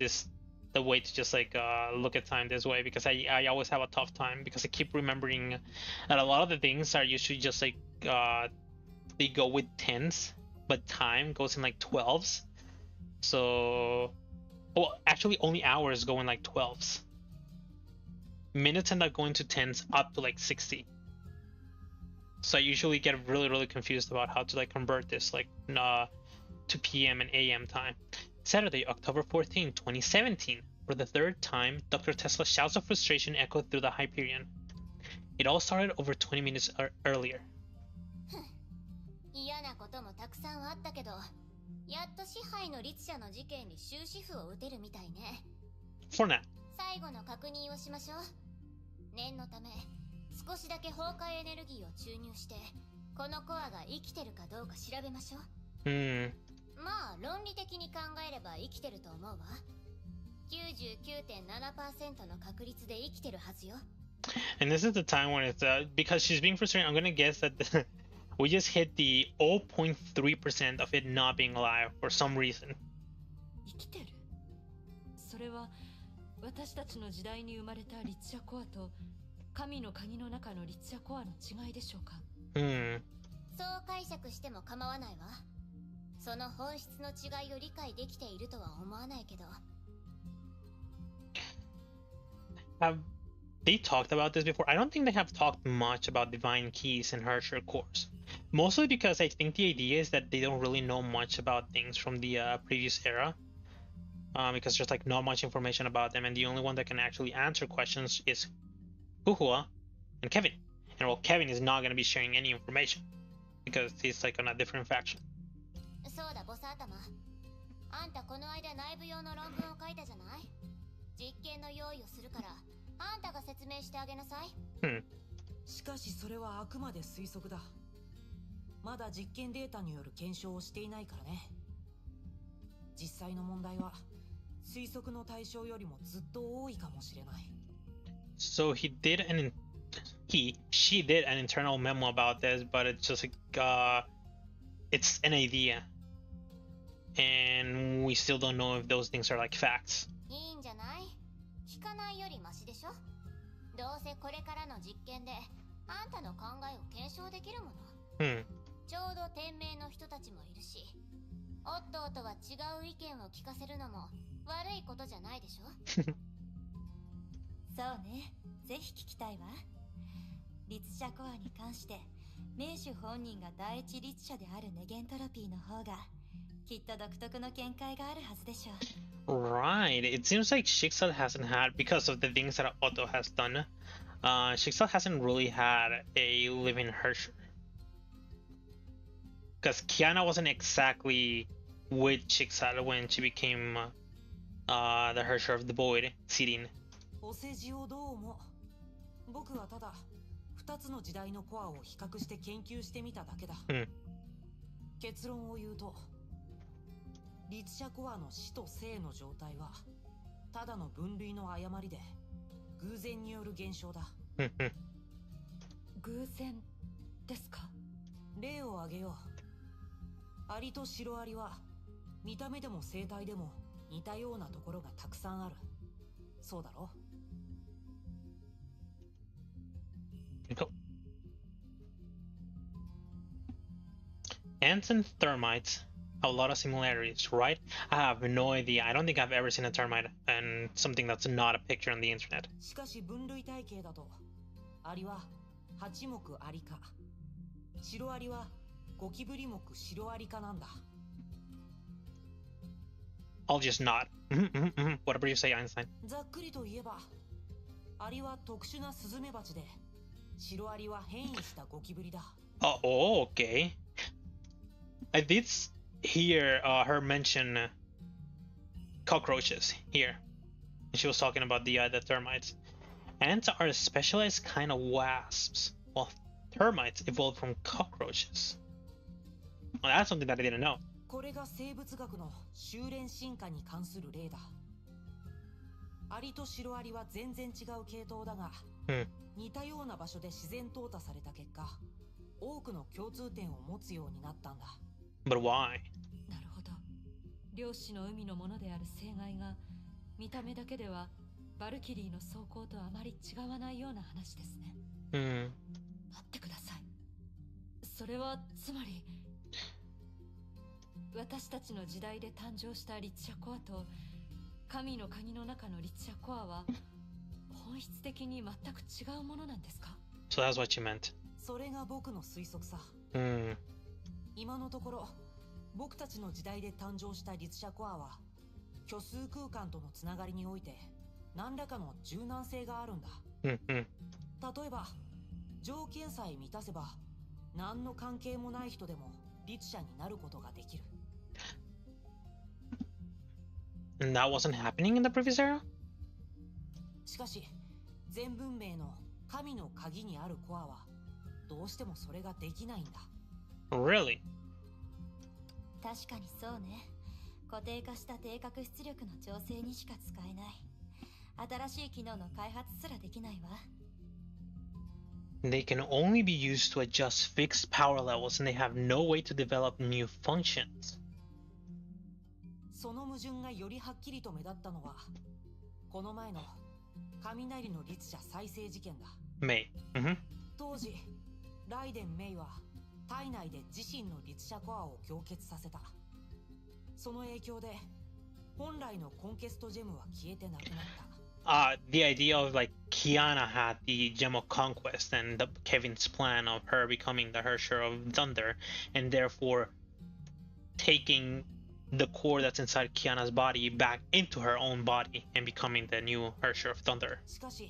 the way to just like look at time this way, because I always have a tough time, because I keep remembering that a lot of the things are usually just like they go with 10s, but time goes in like 12s. So, well, actually only hours go in like 12s. Minutes end up going to 10s up to like 60. So I usually get really confused about how to like convert this like to PM and AM time. Saturday, October 14, 2017. For the third time, Dr. Tesla's shouts of frustration echoed through the Hyperion. It all started over 20 minutes earlier. For now. 念のため少しだけ崩壊エネルギーを注入してこのコアが生きてるかどうか調べましょう。まあ論理的に考えれば生きてると思うわ。99.7% の確率で生きてるはずよ。And this is the time when it's because she's being frustrated. I'm gonna guess that we just hit the 0.3% of it not being alive for some reason. 生きてる。それは私たちの時代に生まれたリツシャコアと神の鍵の中のリツシャコアの違いでしょうか。そう解釈しても構わないわ。その本質の違いを理解できているとは思わないけど。Have they talked about this before? I don't think they have talked much about divine keys in Herrscher cores. Mostly because I think the idea is that they don't really know much about things from the previous era. Because there's like not much information about them, and the only one that can actually answer questions is Huhua and Kevin. And well, Kevin is not going to be sharing any information because he's like on a different faction. あんたこの間内部用の論文を書いたじゃない。実験の用意をするからあんたが説明してあげなさい。しかしそれはあくまで推測だ。まだ実験データによる検証をしていないからね。実際の問題は推測の対象よりもずっと多いかもしれない。So she did an internal memo about this, but it's just like it's an idea, and we still don't know if those things are like facts. いいんじゃない。聞かないよりマシでしょ。どうせこれからの実験であんたの考えを検証できるもの。ちょうど天命の人たちもいるし、オットーとは違う意見を聞かせるのも悪いことじゃないでしょ。そうね、ぜひ聞きたいわ。律者コアに関して名手本人が第一律者であるネゲントロピーの方がきっと独特の見解があるはずでしょう。Right. It seems like Shixel hasn't had, because of the things that Otto has done, Shixel hasn't really had a living Hersher. Because Kiana wasn't exactly with Shixel when she became the Hersher of the Void, Sirin. お世辞をどうも。僕はただ2つの時代のコアを比較して研究してみただけだ。結論を言うと、律者コアの死と生の状態はただの分類の誤りで偶然による現象だ。偶然ですか？例を挙げよう。アリとシロアリは見た目でも生態でも似たようなところがたくさんある。そうだろ？Ants and termites have a lot of similarities, right? I have no idea. I don't think I've ever seen a termite and something that's not a picture on the internet. しかし分類体系だと、アリは8目アリ科、シロアリはゴキブリ目シロアリ科なんだ。I'll just nod. Whatever you say, Einstein. ざっくりと言えば、アリは特殊なスズメバチで、シロアリは変異したゴキブリだ。Oh, okay. I did hear her mention cockroaches here. She was talking about the termites. Ants are specialized kind of wasps, while termites evolved from cockroaches. Well, that's something that I didn't know. これが生物学の修練進化に関する例だ。アリとシロアリは全然違う系統だが、似たような場所で自然淘汰された結果、多くの共通点を持つようになったんだ。But why? なるほど。漁師の海のものである生骸が見た目だけではバルキリーの装甲とあまり違わないような話ですね。待ってください。それはつまり私たちの時代で誕生した律者コアと神の鍵の中の律者コアは本質的に全く違うものなんですか？ So that's what you meant. それが僕の推測さ。今のところ僕たちの時代で誕生した律者コアは虚数空間とのつながりにおいて何らかの柔軟性があるんだ。例えば条件さえ満たせば何の関係もない人でも律者になることができる。And that wasn't happening in the previous era? しかし全文明の神の鍵にあるコアはどうしてもそれができないんだ。Really? 確かにそうね。固定化した低確出力の調整にしか使えない。新しい機能の開発すらできないわ。They can only be used to adjust fixed power levels, and they have no way to develop new functions. その矛盾がよりはっきりと目立ったのはこの前の雷の律者再生事件だ。May. 当時ライデン・メイは体内で自身の律者コアを凝結させた。その影響で本来のコンケストジェムは消えてなくなった。The idea of like Kiana had the gem of conquest and Kevin's plan of her becoming the Hersher of Thunder, and therefore taking the core that's inside Kiana's body back into her own body and becoming the new Hersher of Thunder. しかし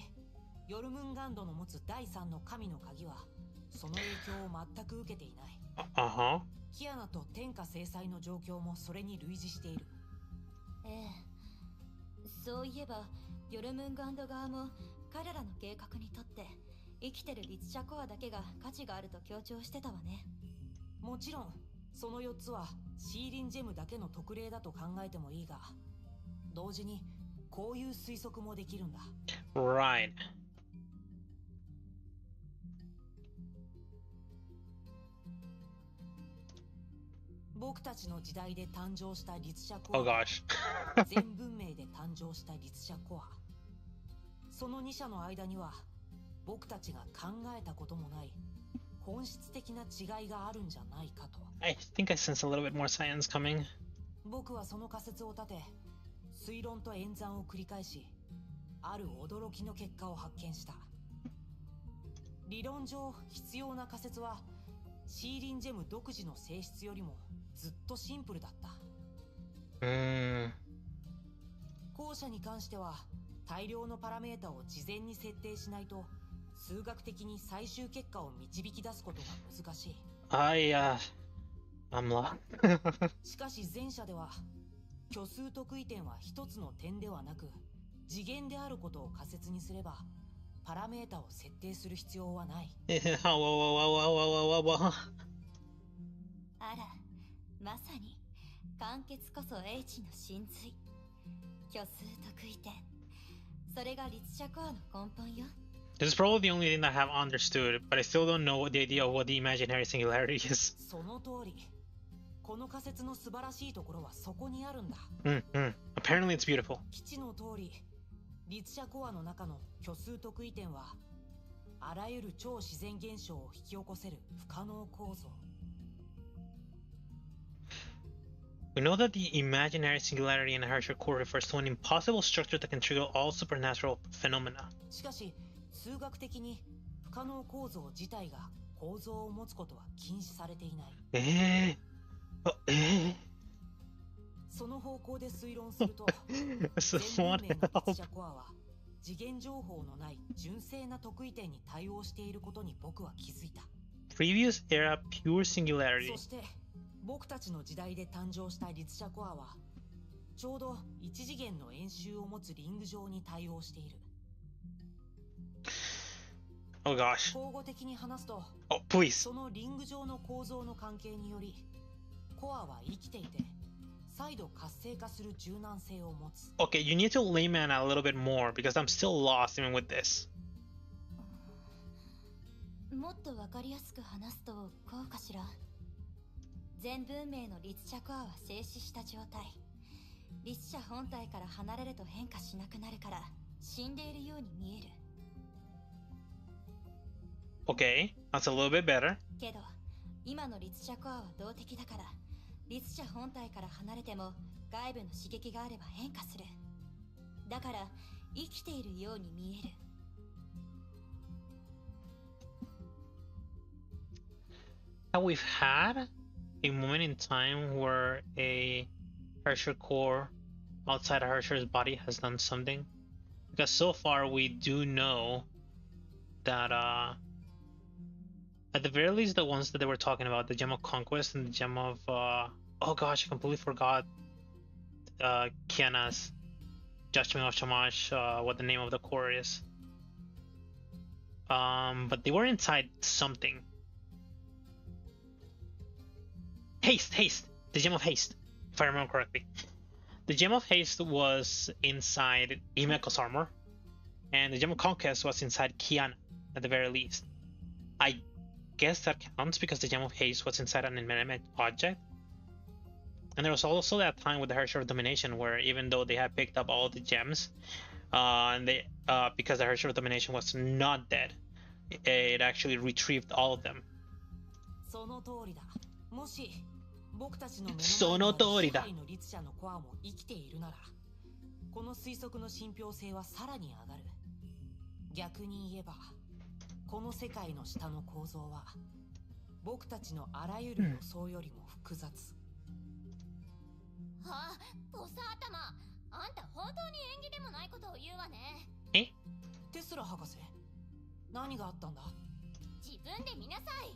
ヨルムンガンドの持つ第三の神の鍵はその影響を全く受けていない。キアナと天下制裁の状況もそれに類似している。ええ、そういえばヨルムンガンド側も彼らの計画にとって生きてるリツシャコアだけが価値があると強調してたわね。もちろんその4つはシーリンジェムだけの特例だと考えてもいいが、同時にこういう推測もできるんだ。Right. 僕たちの時代で誕生したリツシャコ Oh ア、gosh. 全文明で誕生したリツシャコア、その2者の間には僕たちが考えたこともない本質的な違いがあるんじゃないかと。 I think I sense a little bit more science coming. 僕はその仮説を立て推論と演算を繰り返し、ある驚きの結果を発見した。理論上必要な仮説はシーリンジェム独自の性質よりもずっとシンプルだった。後者に関しては大量のパラメータを事前に設定しないと数学的に最終結果を導き出すことが難しい。I'm lost. しかし前者では虚数特異点は一つの点ではなく次元であることを仮説にすればパラメータを設定する必要はない。あら、まさに完結こそ H の真髄。虚数特異点、それがリツシャコアの根本よ。This is probably the only thing that I have understood, but I still don't know the idea of what the imaginary singularity is. その通り。この仮説の素晴らしいところはそこにあるんだ。Apparently it's beautiful. 基地の通り、リツシャコアの中の虚数特異点はあらゆる超自然現象を引き起こせる不可能構造。We know that the imaginary singularity in a Herschel core refers to an impossible structure that can trigger all supernatural phenomena. しかし数学的に不可能構造自体が構造を持つことは禁止されていない。その方向で推論すると全文明のリツシャコアは次元情報のない純正な特異点に対応していることに僕は気づいた。 Previous era pure singularity. そして僕たちの時代で誕生したリツシャコアはちょうど一次元の円周を持つリング状に対応している。Oh gosh. 交互的に話すと、 Oh please. そのリング状の構造の関係によりコアは生きていて再度活性化する柔軟性を持つ。 Okay, you need to layman a little bit more because I'm still lost even with this. もっとわかりやすく話すとこうかしら。全文明のリツシャコアは静止した状態。リツシャ本体から離れると変化しなくなるから死んでいるように見える。 Okay, that's a little bit better. けど今のリツシャコアは動的だからリツシャ本体から離れても外部の刺激があれば変化する。だから生きているように見える。 We've had a moment in time where a Herschel core outside of Herschel's body has done something, because so far we do know that at the very least the ones that they were talking about, the gem of conquest and the gem of oh gosh, I completely forgot Kiana's judgment of Shamash, what the name of the core is, but they were inside something. Haste! The gem of haste, if I remember correctly. The gem of haste was inside Imeko's armor, and the gem of conquest was inside Kiana, at the very least. I guess that counts because the gem of haste was inside an inanimate object. And there was also that time with the Herrscher of Domination where even though they had picked up all the gems, and they because the Herrscher of Domination was not dead, it actually retrieved all of them. その通りだ。もし僕たちの目のその通りだ。前のリツシャのコアも生きているなら、この推測の信憑性はさらに上がる。逆に言えば、この世界の下の構造は僕たちのあらゆる予想よりも複雑。あ、ボサ頭、あんた本当に縁起でもないことを言うわね。え？テスラ博士、何があったんだ？自分で見なさい。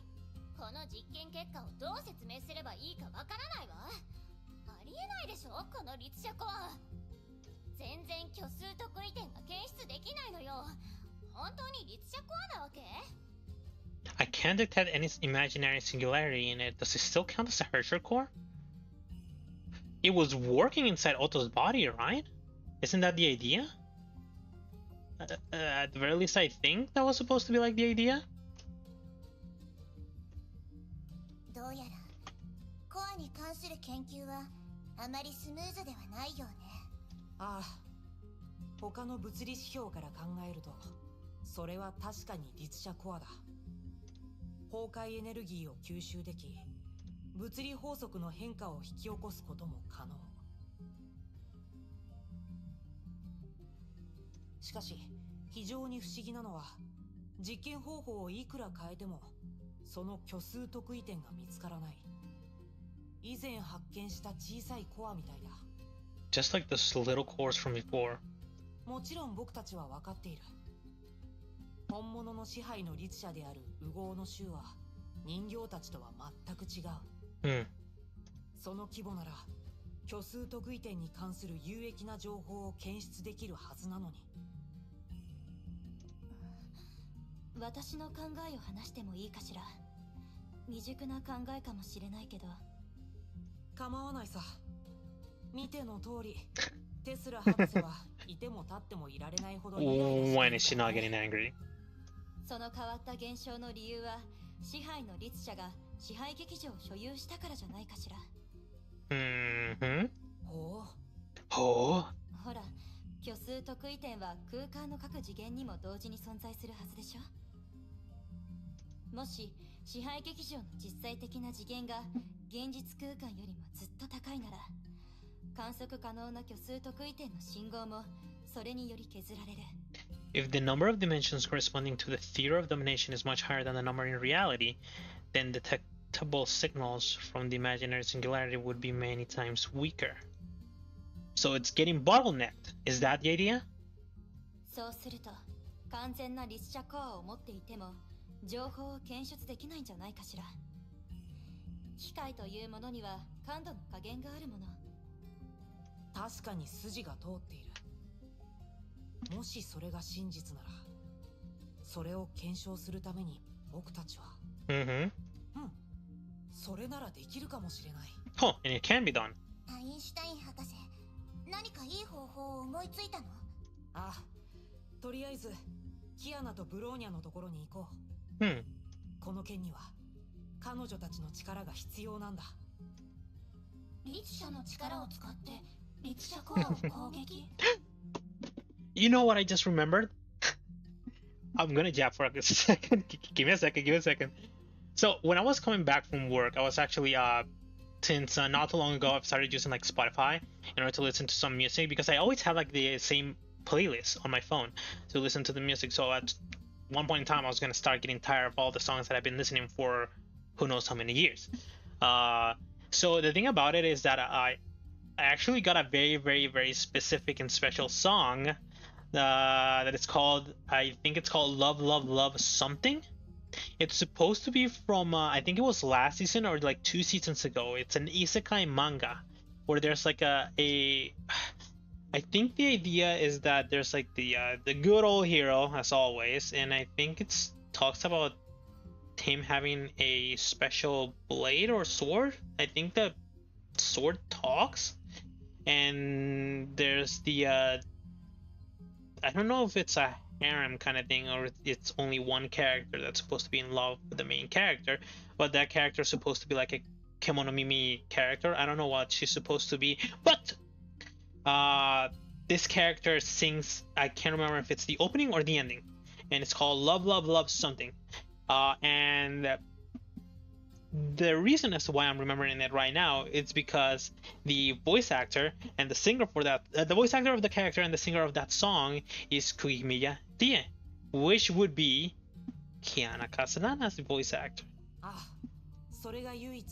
この実験結果をどう説明すればいいかわからないわ。ありりえないでしょこの律者コア。全然虚数特異点が検出できないのよ。本当に律者コアなわけ？ I can't detect any imaginary singularity in it. Does it still count as a Herschel core? It was working inside Otto's body, right? Isn't that the idea? At the very least, I think that was supposed to be like the idea. どうやらコアに関する研究はあまりスムーズではないようね。ああ、他の物理指標から考えるとそれは確かに律者コアだ。崩壊エネルギーを吸収でき、物理法則の変化を引き起こすことも可能。しかし非常に不思議なのは、実験方法をいくら変えてもその虚数特異点が見つからない。以前発見した小さいコアみたいだ。Just like those little cores from before. もちろん僕たちは分かっている。本物の支配の律者である烏合の衆は人形たちとは全く違う。その規模なら虚数特異点に関する有益な情報を検出できるはずなのに。私の考えを話してもいいかしら。未熟な考えかもしれないけど。構わないさ。見ての通り、テスラ博士はいても立ってもいられないほどイライラしている。When is she not getting angry? その変わった現象の理由は、支配の律者が支配劇場を所有したからじゃないかしら。ほう。ほら、虚数特異点は空間の各次元にも同時に存在するはずでしょ。もし支配劇場の実際的な次元が現実空間よりもずっと高いなら、観測可能な虚数特異点の信号もそれにより削られる。If the number of dimensions corresponding to the theater of domination is much higher than the number in reality, then detectable signals from the imaginary singularity would be many times weaker. So it's getting bottlenecked. Is that the idea? そうすると、完全な律者コアを持っていても情報を検出できないんじゃないかしら。機械というものには感度の加減があるもの。確かに筋が通っている。もしそれが真実なら、それを検証するために僕たちは。それならできるかもしれない。Oh, and it can be done. アインシュタイン博士、何かいい方法を思いついたの？ああ、とりあえずキアナとブローニャのところに行こう。この件には彼女たちの力が必要なんだ。律者の力を使って律者コアを攻撃You know what I just remembered? I'm gonna jab for a second. Give me a second. So when I was coming back from work, I was actually since not too long ago I've started using like Spotify in order to listen to some music, because I always have like the same playlist on my phone to listen to the music. So at one point in time I was gonna start getting tired of all the songs that I've been listening for who knows how many years. So the thing about it is that I actually got a very, very, very specific and special song that it's called, I think it's called Love, Love, Love Something. It's supposed to be from, I think it was last season or like 2 seasons ago. It's an isekai manga where there's like I think the idea is that there's like the good old hero as always, and I think it's talks about him having a special blade or sword. I think the sword talks, and there's the I don't know if it's a harem kind of thing or it's only one character that's supposed to be in love with the main character, but that character is supposed to be like a Kemono Mimi character. I don't know what she's supposed to be, but this character sings, I can't remember if it's the opening or the ending, and it's called Love, Love, Love Something. And the reason as to why I'm remembering it right now is because the voice actor and the singer for that, the voice actor of the character and the singer of that song is Kugimiya Die, which would be Kiana Kasanana's voice actor. それが唯一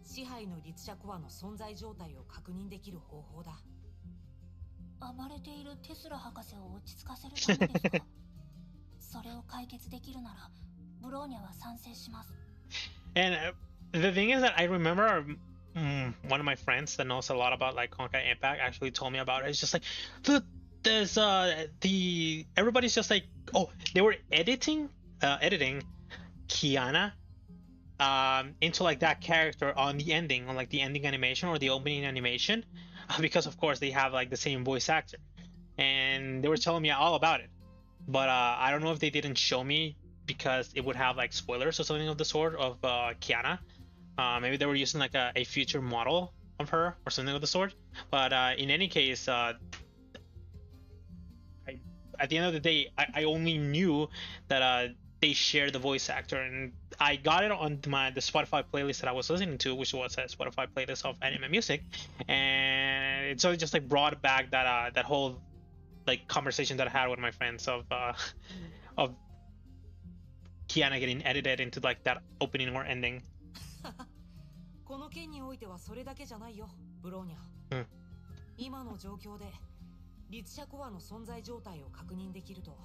支配の律者コアの存在状態を確認できる方法だ。暴れているテスラ博士を落ち着かせるためですか？それを解決できるならブローニャは賛成します。And the thing is that I remember one of my friends that knows a lot about like Honkai Impact actually told me about it. It's just like there's the everybody's just like, oh, they were editing Kiana into like that character on the ending, on like the ending animation or the opening animation, because of course they have like the same voice actor, and they were telling me all about it. But I don't know if they didn't show me because it would have like spoilers or something of the sort of Kiana. Maybe they were using like a future model of her or something of the sort. But in any case, at the end of the day, I only knew that they shared the voice actor, and I got it on the Spotify playlist that I was listening to, which was a Spotify playlist of anime music, and so it just like brought back that whole like conversation that I had with my friends of Kiana getting edited into like that opening or ending. この件においてはそれだけじゃないよ、ブローニャ。今の状況で律者コアの存在状態を確認できると、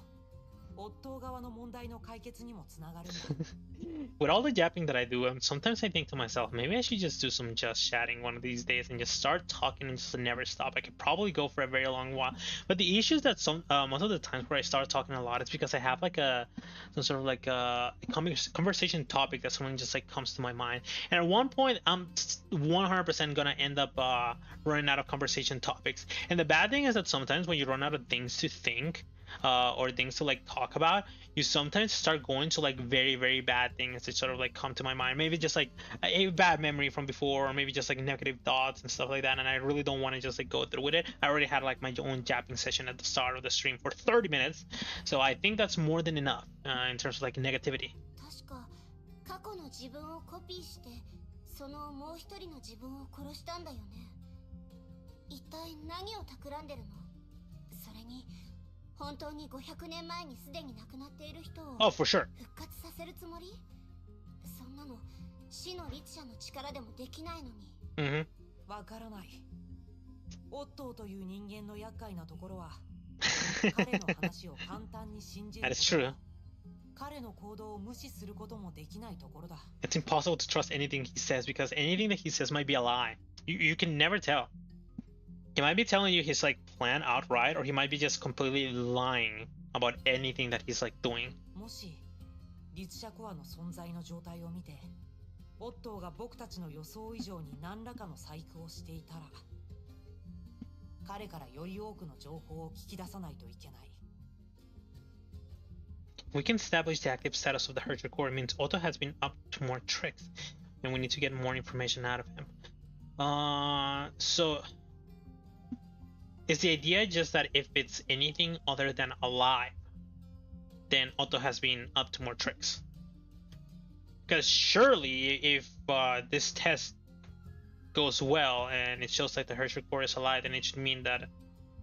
オットー側の問題の解決にもつながるんだ。With all the yapping that I do, sometimes I think to myself, maybe I should just do some just chatting one of these days and just start talking and just never stop. I could probably go for a very long while. But the issue is that most of the times where I start talking a lot, it's because I have like some sort of like a conversation topic that something just like comes to my mind. And at one point, I'm 100% gonna end up running out of conversation topics. And the bad thing is that sometimes when you run out of things to think, or things to like talk about, you sometimes start going to like very, very bad things that sort of like come to my mind. Maybe just like a bad memory from before, or maybe just like negative thoughts and stuff like that. And I really don't want to just like go through with it. I already had like my own japping session at the start of the stream for 30 minutes. So I think that's more than enough in terms of like negativity. 確か過去の自分をコピーしてそのもう一人の自分を殺したんだよね。一体何を企んでるの？それに本当に500年前にすでに亡くなっている人を Oh, for sure. 復活させるつもり？そんなの死の律者の力でもできないのに。わからない。オットーという人間の厄介なところは彼の話を簡単に信じる That is true. 彼の行動を無視することもできないところだ。It's impossible to trust anything he says because anything that he says might be a lie. You can never tell. He might be telling you his like plan outright, or he might be just completely lying about anything that he's like doing. もし律者コアの存在の状態を見て、オットーが僕たちの予想以上に何らかの細工をしていたら、彼からより多くの情報を聞き出さないといけない。We can establish the active status of the Herger core. It means Otto has been up to more tricks, and we need to get more information out of him. So is the idea just that if it's anything other than alive, then Otto has been up to more tricks? Because surely if this test goes well and it shows like the Hershey core is alive, then it should mean that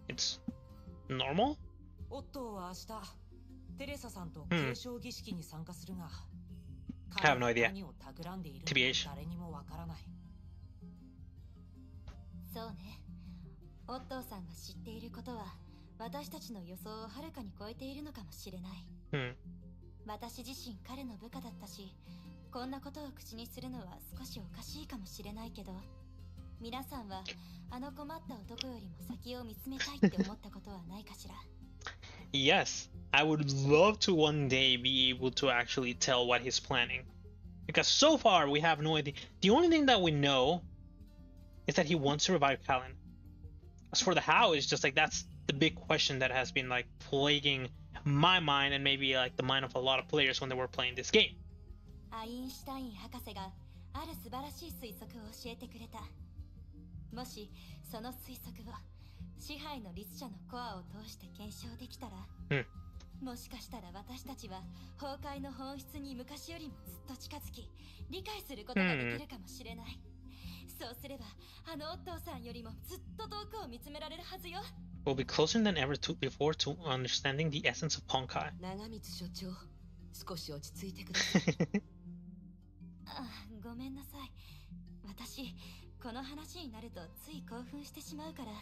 it's normal? オットーは明日テレサさんと継承儀式に参加するが、I have no idea. 何を企んでいるのか TBH. 誰にもわからない。そうね。オットーさんが知っていることは私たちの予想をはるかに超えているのかもしれない。私自身彼の部下だったし、こんなことを口にするのは少しおかしいかもしれないけど、皆さんはあの困った男よりも先を見つめたいって思ったことはないかしら。Yes, I would love to one day be able to actually tell what he's planning. Because so far we have no idea. The only thing that we know is that he wants to revive Callan. As for the how, it's just like that's the big question that has been like plaguing my mind and maybe like the mind of a lot of players when they were playing this game. アインシュタイン博士がある素晴らしい推測を教えてくれた。もしその推測を支配の律者のコアを通して検証できたら、もしかしたら私たちは崩壊の本質に昔よりもずっと近づき理解することができるかもしれない。そうすればあのオットーさんよりもずっと遠くを見つめられるはずよ。We'll be closer than ever before to understanding the essence of Honkai. 長光所長、少し落ち着いてください。ごめんなさい。私この話になるとつい興奮してしまうから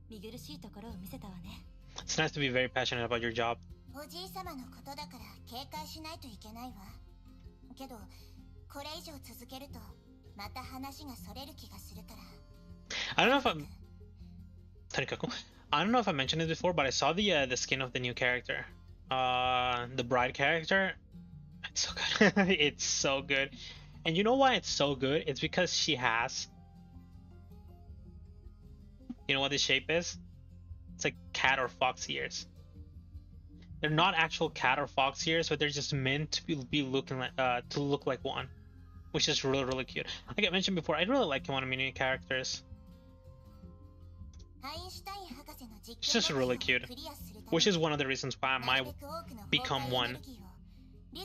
見苦しいところを見せたわね。It's nice to be very passionate about your job. おじいさまのことだから警戒しないといけないわ。けどこれ以上続けるとまた話がそれる気がするから。I don't know if I'm. I don't know if I mentioned it before, but I saw the skin of the new character, the bride character. It's so good. It's so good, and you know why it's so good? It's because she has. You know what the shape is? It's like cat or fox ears. They're not actual cat or fox ears, but they're just meant to be looking like to look like one, which is really cute. Like I mentioned before, I really like Kiwami characters. It's just really cute, which is one of the reasons why I might become one. I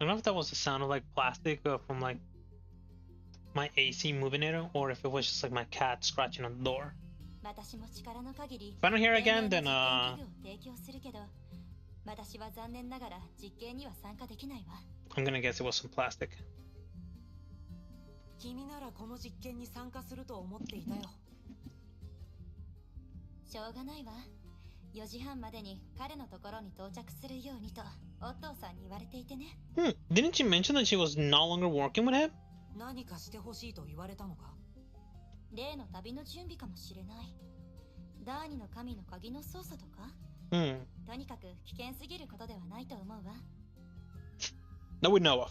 don't know if that was the sound of like plastic from like my AC moving it, or if it was just like my cat scratching on the door. If I don't hear again, then I'm gonna guess it was some plastic. 君ならこの実験に参加すると思っていたよ。しょうがないわ。4時半までに彼のところに到着するようにとオットーさんに言われていてね。Didn't you mention that she was no longer working with him? 何かしてほしいと言われたのか？例の旅の準備かもしれない。第二の神の鍵の操作とか？とにかく危険すぎることではないと思うわ。That we know of.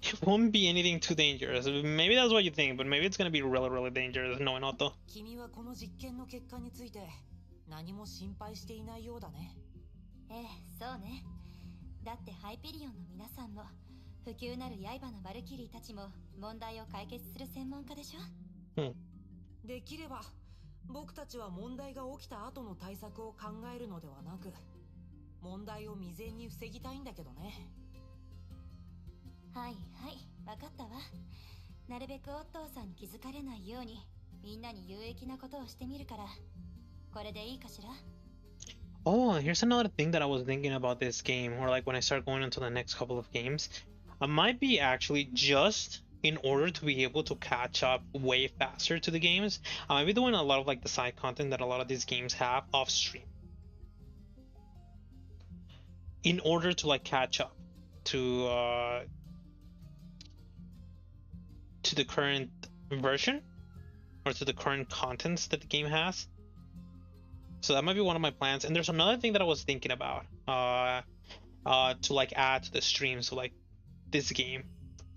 It won't be anything too dangerous. Maybe that's what you think, but maybe it's gonna be really dangerous knowing Otto. 君はこの実験の結果について何も心配していないようだね。ええ、そうね。だってハイペリオンの皆さんも不朽なる刃のバルキリーたちも問題を解決する専門家でしょ。できれば僕たちは問題が起きた後の対策を考えるのではなく、問題を未然に防ぎたいんだけどね。はいはい、わかったわ。なるべくオットーさんに気づかれないようにみんなに有益なことをしてみるから。これでいいかしら? Oh, here's another thing that I was thinking about this game, or like when I start going into the next couple of games. I might be actually just in order to be able to catch up way faster to the games. I might be doing a lot of like the side content that a lot of these games have off stream. In order to like catch up to the current version or to the current contents that the game has. So that might be one of my plans. And there's another thing that I was thinking about to like add to the stream. So like this game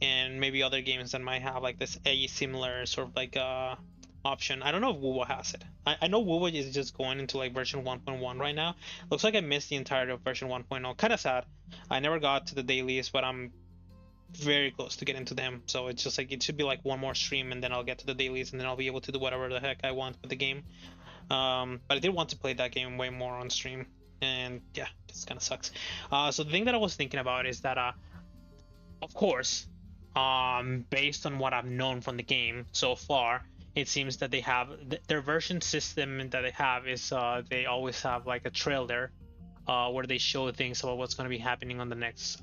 and maybe other games that might have like this a similar sort of like option. I don't know if Wuwa has it. I know Wuwa is just going into like version 1.1 right now. Looks like I missed the entirety of version 1.0. Kind of sad. I never got to the dailies, but I'm very close to getting to them. So it's just like it should be like one more stream and then I'll get to the dailies and then I'll be able to do whatever the heck I want with the game. But I did want to play that game way more on stream, and yeah, this kind of sucks. So the thing that I was thinking about is that, of course, based on what I've known from the game so far, it seems that they have their version system that they have is they always have like a trailer where they show things about what's going to be happening on the next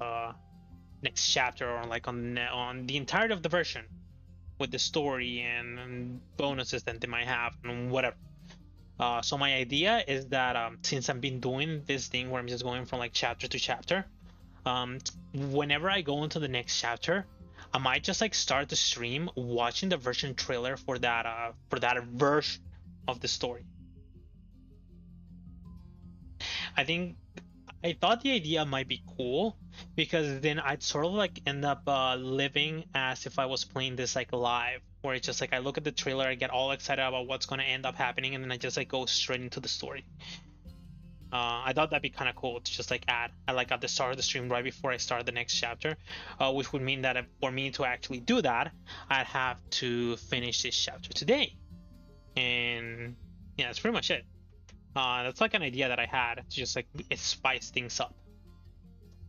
chapter, or like on the entirety of the version, with the story and bonuses that they might have and whatever. So my idea is that since I've been doing this thing where I'm just going from like chapter to chapter, whenever I go into the next chapter, I might just like start the stream watching the version trailer for that version of the story. I thought the idea might be cool, because then I'd sort of like end up living as if I was playing this like live, where it's just like I look at the trailer, I get all excited about what's going to end up happening, and then I just like go straight into the story. I thought that'd be kind of cool to just like add at the start of the stream right before I start the next chapter, which would mean that for me to actually do that, I'd have to finish this chapter today. And yeah, that's pretty much it. That's like an idea that I had to just like spice things up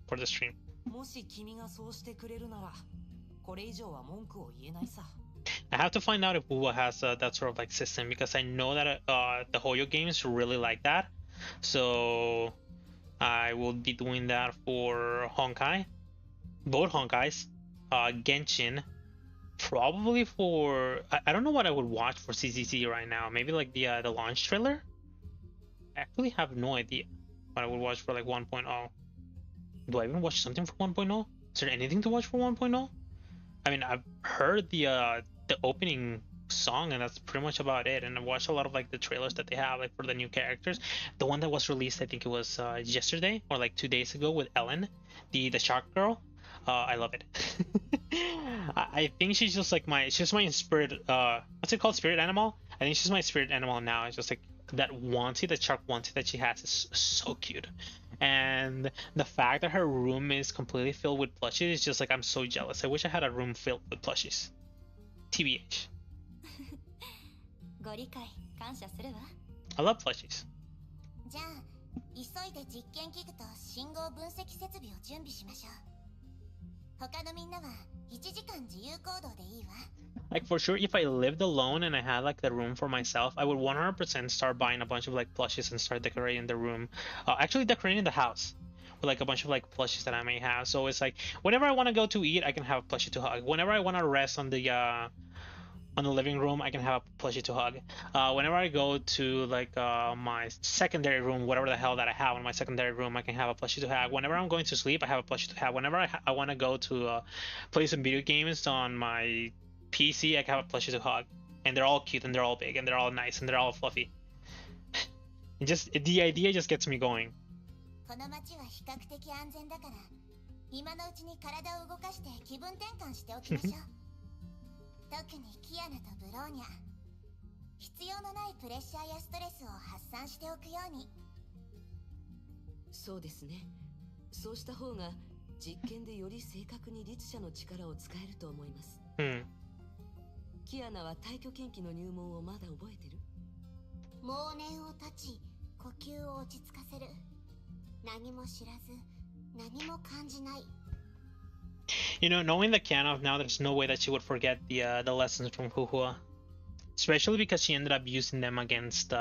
for the stream. I have to find out if Wuwa has that sort of like system, because I know that the Hoyo games really like that. So I will be doing that for Honkai, both Honkais, Genshin, probably for I don't know what I would watch for CCC right now. Maybe like the launch trailer. I actually have no idea what I would watch for like 1.0. Do I even watch something for 1.0? Is there anything to watch for 1.0? I mean, I've heard the opening song, and that's pretty much about it. And I watched a lot of like the trailers that they have like for the new characters. The one that was released, I think it was yesterday or like 2 days ago with Ellen, the shark girl. I love it. I think she's just like she's my spirit. What's it called? Spirit animal. I think she's my spirit animal now. It's just like that onesie, the shark onesie that she has is so cute. And the fact that her room is completely filled with plushies is just like, I'm so jealous. I wish I had a room filled with plushies. TBH. ご理解感謝するわ。I love plushies. じゃあ急いで実験器具と信号分析設備を準備しましょう。他のみんなは1時間自由行動でいいわ。Like for sure, if I lived alone and I had like the room for myself, I would 100% start buying a bunch of like plushies and start decorating the room. Actually decorating the house with like a bunch of like plushies that I may have. So it's like whenever I want to go to eat, I can have a plushie to hug. Whenever I want to rest on the living room, I can have a plushie to hug. Whenever I go to like my secondary room, whatever the hell that I have in my secondary room, I can have a plushie to have. Whenever I'm going to sleep, I have a plushie to have. Whenever I want to go to play some video games on my PC, I can have a plushie to hug. And they're all cute and they're all big and they're all nice and they're all fluffy. The idea just gets me going. この街は比較的安全だから、今のうちに体を動かして気分転換しておきましょう。特にキアナとブローニャ、必要のないプレッシャーやストレスを発散しておくように。そうですね。そうした方が実験でより正確に律者の力を使えると思います。キアナは退去研究の入門をまだ覚えてる？妄念を断ち、呼吸を落ち着かせる。何も知らず、何も感じない。You know, knowing the Kiana now, there's no way that she would forget the lessons from Huhua. Especially because she ended up using them against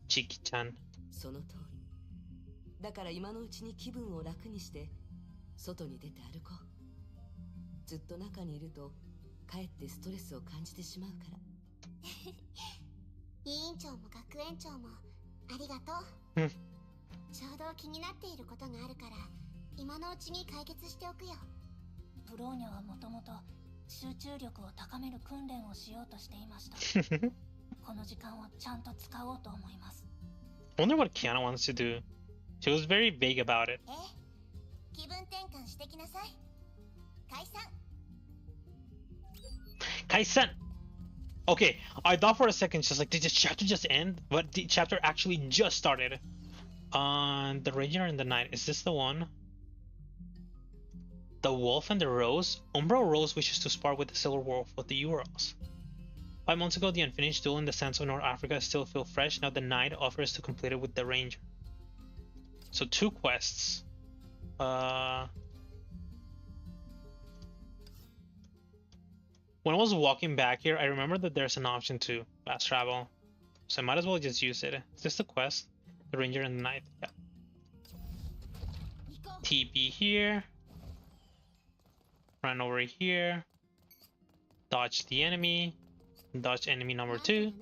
Chiki-chan. その通り。だから今のうちに気分を楽にして外に出て歩こう。ずっと中にいるとかえってストレスを感じてしまうから。委員長も学園長もありがとう。ちょうど気になっていることがあるから今のうちに解決しておくよ。ブローニャはもともと集中力を高める訓練をしようとしていました。この時間をちゃんと使おうと思います。I wonder what Kiana wants to do. She was very vague about it. 気分転換してきなさい。解散。Kai-san! Okay, I thought for a second, just like, did this chapter just end? But the chapter actually just started. The Ranger and the Knight, is this the one? The Wolf and the Rose? Umbra Rose wishes to spar with the Silver Wolf of the Urals. 5 months ago, the unfinished duel in the sands of North Africa still feel fresh. Now the Knight offers to complete it with the Ranger. So 2 quests. When I was walking back here, I remember that there's an option to fast travel. So I might as well just use it. Is this the quest? The Ranger and the Knight. Yeah. TP here. Run over here. Dodge the enemy. Dodge enemy number 2.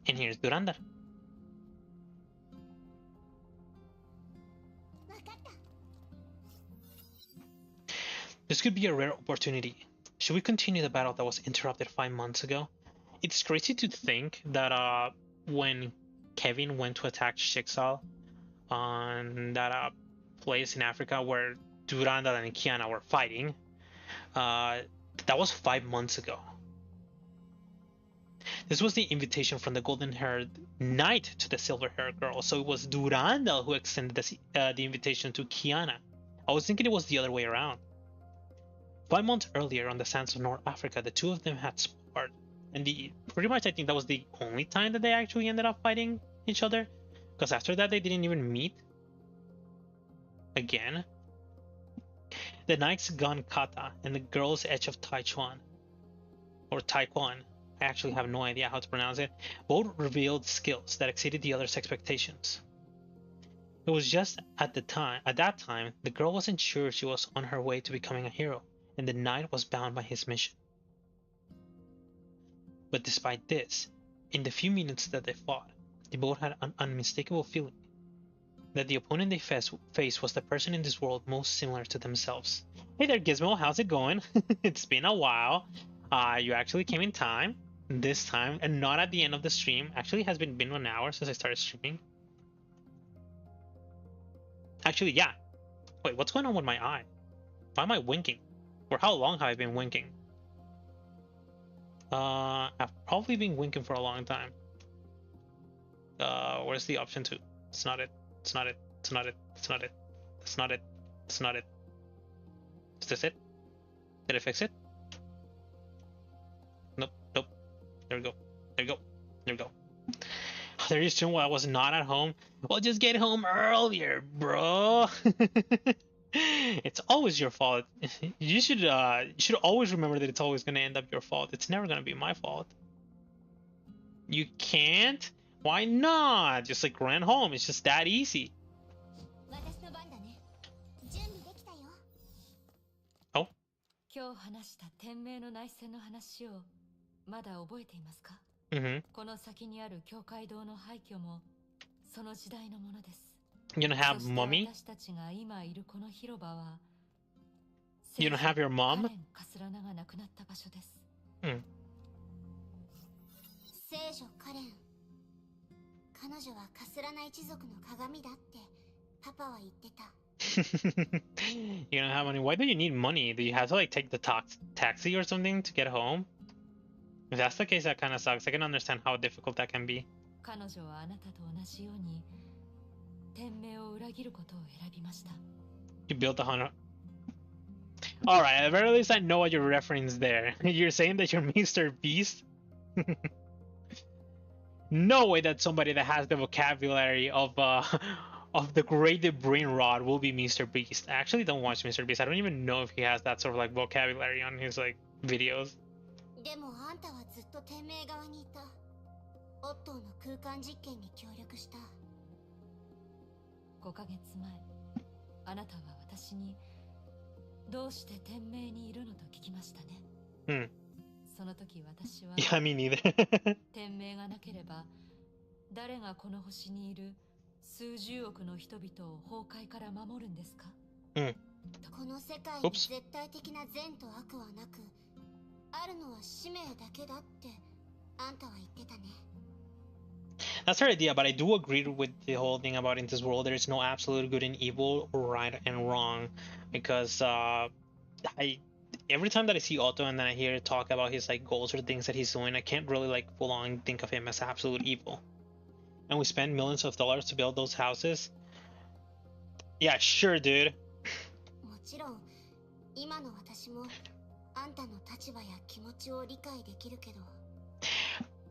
And here's Durandar. This could be a rare opportunity. Should we continue the battle that was interrupted 5 months ago? It's crazy to think that when Kevin went to attack Shixal on that place in Africa where Durandal and Kiana were fighting, that was 5 months ago. This was the invitation from the golden-haired knight to the silver-haired girl, so it was Durandal who extended the invitation to Kiana. I was thinking it was the other way around. 5 months earlier on the sands of North Africa, the two of them had sparred, and pretty much I think that was the only time that they actually ended up fighting each other, because after that they didn't even meet again. The knight's gun kata and the girl's edge of Taichuan, or Taekwon, I actually have no idea how to pronounce it, both revealed skills that exceeded the other's expectations. It was just at that time, the girl wasn't sure she was on her way to becoming a hero, and the knight was bound by his mission. But despite this, in the few minutes that they fought, they both had an unmistakable feeling that the opponent they faced was the person in this world most similar to themselves. Hey there, Gizmo, how's it going? It's been a while. You actually came in time this time, and not at the end of the stream. Actually, it has been 1 hour since I started streaming. Actually, yeah. Wait, what's going on with my eye? Why am I winking? For how long have I been winking? I've probably been winking for a long time. Where's the option to? It's not it. It's not it. It's not it. It's not it. It's not it. It's not it. Is this it? Did I fix it? Nope. Nope. There we go. There we go. There we go. There is two while I was not at home. Well, just get home earlier, bro. It's always your fault. You should always remember that it's always gonna end up your fault. It's never gonna be my fault. You can't? Why not? Just like run home. It's just that easy. Oh. 今日話した天命の内戦の話をまだ覚えていますか？ この先にある教会堂の廃墟もその時代のものです。 You don't have mommy? You don't have your mom? 聖女カレン。彼女はカスラナ一族の鏡だってパパは言ってた。You don't have money? Why do you need money? Do you have to like take the taxi or something to get home? If that's the case, that kind of sucks. I can understand how difficult that can be. 彼女はあなたと同じように You built a hunter. Alright, at the very least I know what you're referencing there. You're saying that you're Mr. Beast? No way that somebody that has the vocabulary of the Great Brain Rod will be Mr. Beast. I actually don't watch Mr. Beast. I don't even know if he has that sort of like vocabulary on his like videos. でもあんたはずっと天命側にいた。オットーの空間実験に協力した。 5ヶ月前、あなたは私にどうして天命にいるのと聞きましたね。その時私は Yeah, me neither. 天命がなければ誰がこの星にいる数十億の人々を崩壊から守るんですか？この世界に絶対的な善と悪はなく、あるのは使命だけだってあんたは言ってたね。 That's her idea, but I do agree with the whole thing about in this world there is no absolute good and evil, right and wrong, because every time that I see Otto and then I hear talk about his like goals or things that he's doing, I can't really like full on think of him as absolute evil. And we spend millions of dollars to build those houses. Yeah, sure, dude. もちろん今の私もあんたの立場や気持ちを理解できるけど。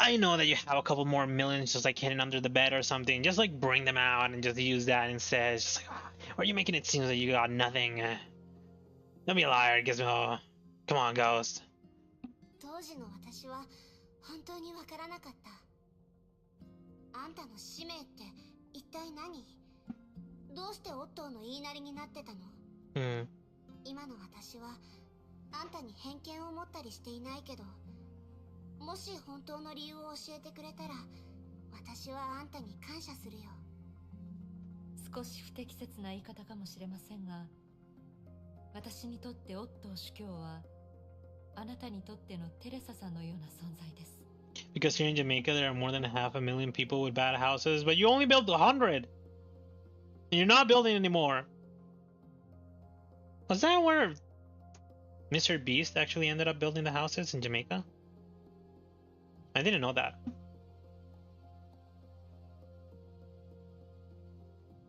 I know that you have a couple more millions just like hidden under the bed or something. Just like bring them out and just use that instead. It's just like, or are you making it seem that you got nothing? Don't be a liar, Gizmo. Come on, Ghost. 当時の私は本当にわからなかった。あんたの使命って一体何？どうしてオットーの言いなりになってたの？今の私はあんたに偏見を持ったりしていないけど。 もし本当の理由を教えてくれたら、私はあんたに感謝するよ。少し不適切な言い方かもしれませんが、私にとってオットー主教はあなたにとってのテレサさんのような存在です。Because here in Jamaica there are more than 500,000 people with bad houses, but you only built 100. You're not building anymore. Was that where Mr. Beast actually ended up building the houses in Jamaica? I didn't know that.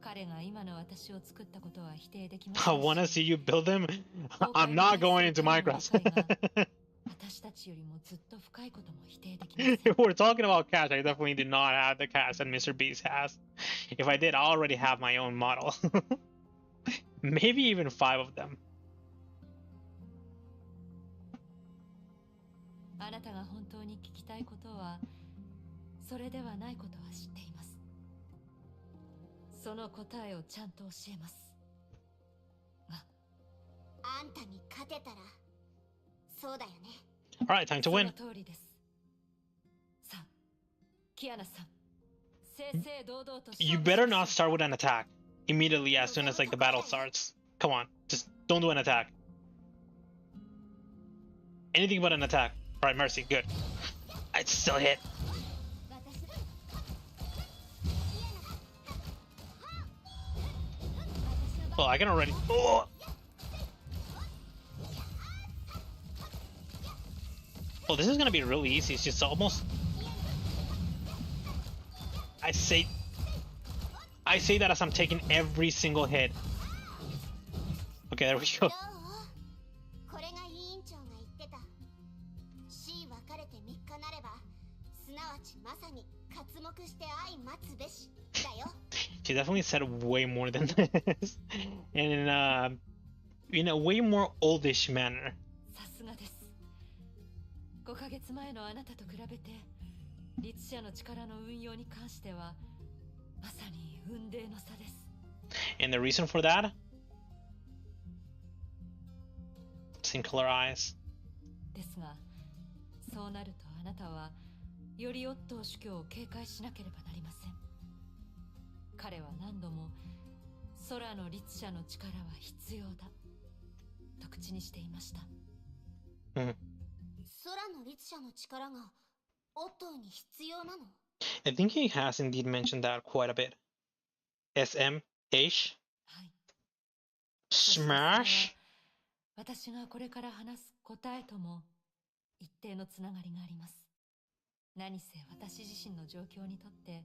彼が今の私を作ったことは否定できま I wanna see you build them. I'm not going into Minecraft. 私たちよりもずっと深いことも否定できません。 If we're talking about cash, I definitely did not have the cash that Mr. Beast has. If I did, I already have my own model. Maybe even 5 of them. あなたが本当に聞きたいことはそれではないことは知っています。その答えをちゃんと教えます。あんたに勝てたらそうだよね。 All right, time to win. その通りです。You better not start with an attack immediately as soon as like the battle starts. Come on, just don't do an attack. Anything but an attack. Alright, Mercy, good. I'd still hit. Oh, I can already. Oh! Oh, this is gonna be really easy. It's just almost. I say that as I'm taking every single hit. Okay, there we go. She definitely said way more than this, and in a way more oldish manner. 5ヶ月前のあなたと比べて、律者の力の運用に関してはまさに雲泥の差です。And the reason for that? Same color eyes. ですが、そうなるとあなたはよりオットー主教を警戒しなければなりません。彼は何度も空の律者の力は必要だと口にしていました。空の律者の力がオットーに必要なの? I think he has indeed mentioned that quite a bit. SMH? Smash? 私がこれから話す答えとも一定のつながりがあります。何せ私自身の状況にとって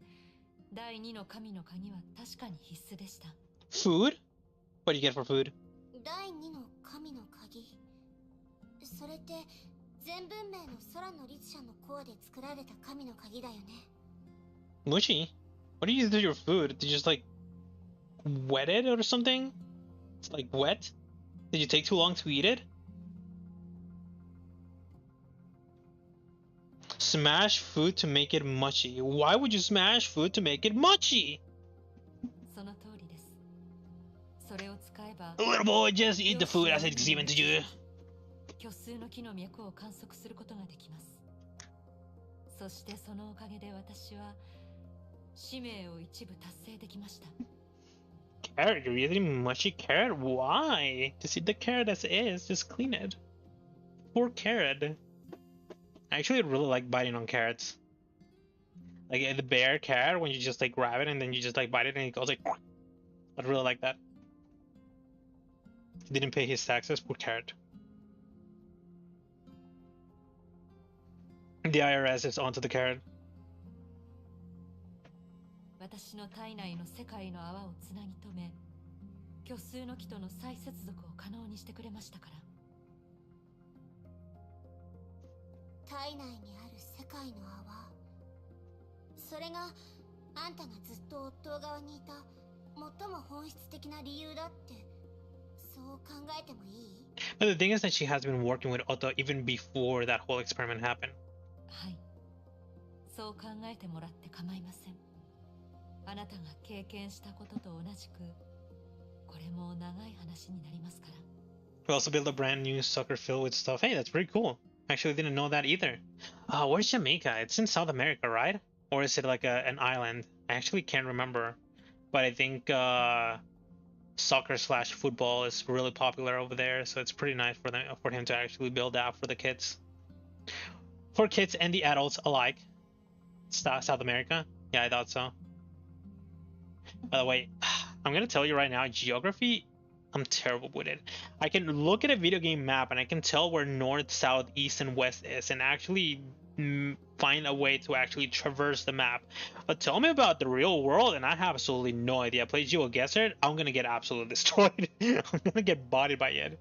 第二の神の鍵は確かに必須でした。Food? What do you get for food? 第二の神の鍵。それって全文明の空の律者のコアで作られた神の鍵だよね。Mushi? What do you do to your food? Did you just like wet it or something? It's like wet? Did you take too long to eat it? Smash food to make it mushy. Why would you smash food to make it mushy? その通りです。それを使えば Little boy, just eat the food as it's given to you. 虚数の木の脈を観測することができます。そしてそのおかげで私は使命を一部達成できました。Carrot, you're eating mushy carrot? Why? Just eat the carrot as is. Just clean it. Poor carrot. I actually really like biting on carrots. Like the bear carrot, when you just like grab it and then you just like bite it and it goes like. I really like that. He didn't pay his taxes. Poor carrot. The IRS is onto the carrot. 私の体内の世界の泡をつなぎ止め、虚数の木との再接続を可能にしてくれましたから。体内にある世界の泡。それがあんたがずっとオットー側にいた最も本質的な理由だって、そう考えてもいい? But the thing is that she has been working with Otto even before that whole experiment happened. はい。そう考えてもらって構いません。あなたが経験したことと同じく、これも長い話になりますから。We also built a brand new soccer field with stuff. Hey, that's pretty cool. Actually didn't know that either. Where's Jamaica? It's in South America, right? Or is it like an island? I actually can't remember. But I think soccer/football is really popular over there, so it's pretty nice for him to actually build that for the kids. For kids and the adults alike. South America? Yeah, I thought so. By the way, I'm gonna tell you right now, geography, I'm terrible with it. I can look at a video game map and I can tell where north, south, east, and west is and actually find a way to actually traverse the map. But tell me about the real world and I have absolutely no idea. I play GeoGuessr, I'm gonna get absolutely destroyed. I'm gonna get bodied by it.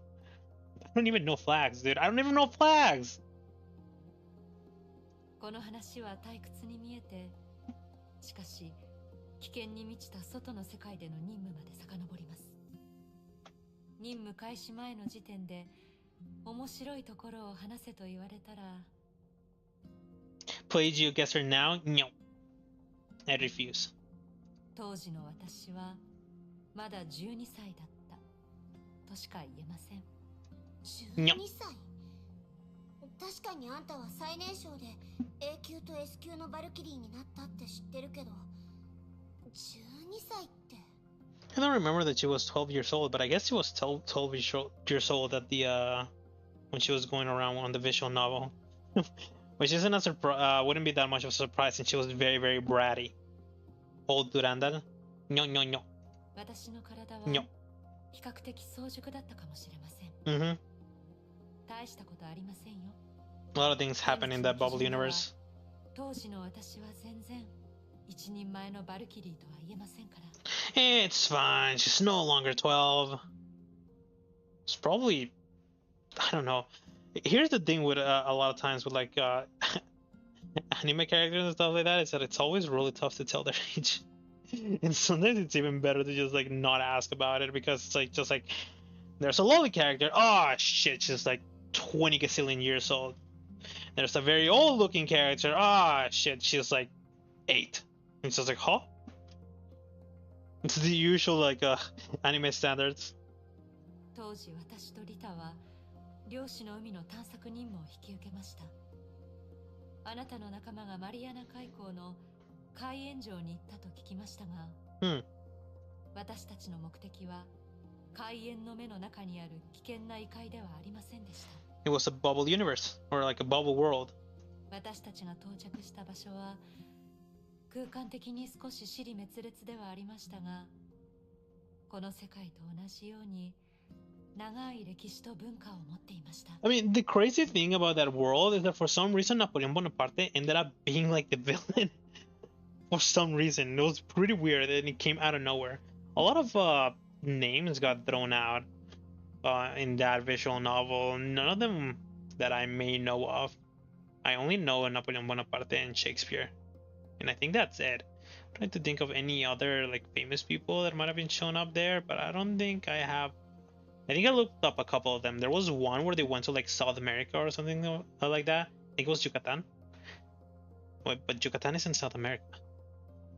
I don't even know flags, dude. I don't even know flags. この話は退屈に見えて、しかし危険に満ちた外の世界での任務まで遡ります。任務開始前の時点で面白いところを話せと言われたら。Play GeoGuessr now? No. I refuse. 当時の私はまだ12歳だったとしか言えません。12歳?確かにあんたは最年少で A 級と S 級のバルキリーになったって知ってるけど、12歳って。I don't remember that she was 12 years old, but I guess she was 12 years old at the when she was going around on the visual novel. Which isn't a surprise, wouldn't be that much of a surprise since she was very, very bratty. Old Durandal. No, no, no. 私の体は No. 比較的早熟だったかもしれません。Mm-hmm. 大したことありませんよ。A lot of things happen in that bubble universe. 当時の私は全然一人前のバルキリーとは言えませんから。It's fine. She's no longer 12. It's probably, I don't know. Here's the thing with a lot of times with like anime characters and stuff like that, is that it's always really tough to tell their age. And sometimes it's even better to just like not ask about it, because it's like just like there's a lovely character. Oh shit, she's like 20 gazillion years old. There's a very old looking character. Ah shit, she's like 8. And it's just like, huh? It's the usual like anime standards. 当時私とリタは漁師の海の探索任務を引き受けました。あなたの仲間がマリアナ海溝の海援城に行ったと聞きましたが、私たちの目的は海縁の目の中にある危険な異界ではありませんでした。It was a bubble universe, or like a bubble world. 私たちが到着した場所は空間的に少し支離滅裂ではありましたが、この世界と同じように長い歴史と文化を持っていました。I mean, the crazy thing about that world is that for some reason Napoleon Bonaparte ended up being like the villain. For some reason, it was pretty weird, and it came out of nowhere. A lot of names got thrown out in that visual novel. None of them that I may know of. I only know Napoleon Bonaparte and Shakespeare, and I think that's it. I'm trying to think of any other like famous people that might have been shown up there, but I don't think I have. I think I looked up a couple of them. There was one where they went to like South America or something like that. I think it was Yucatan. Wait, but Yucatan is in South America.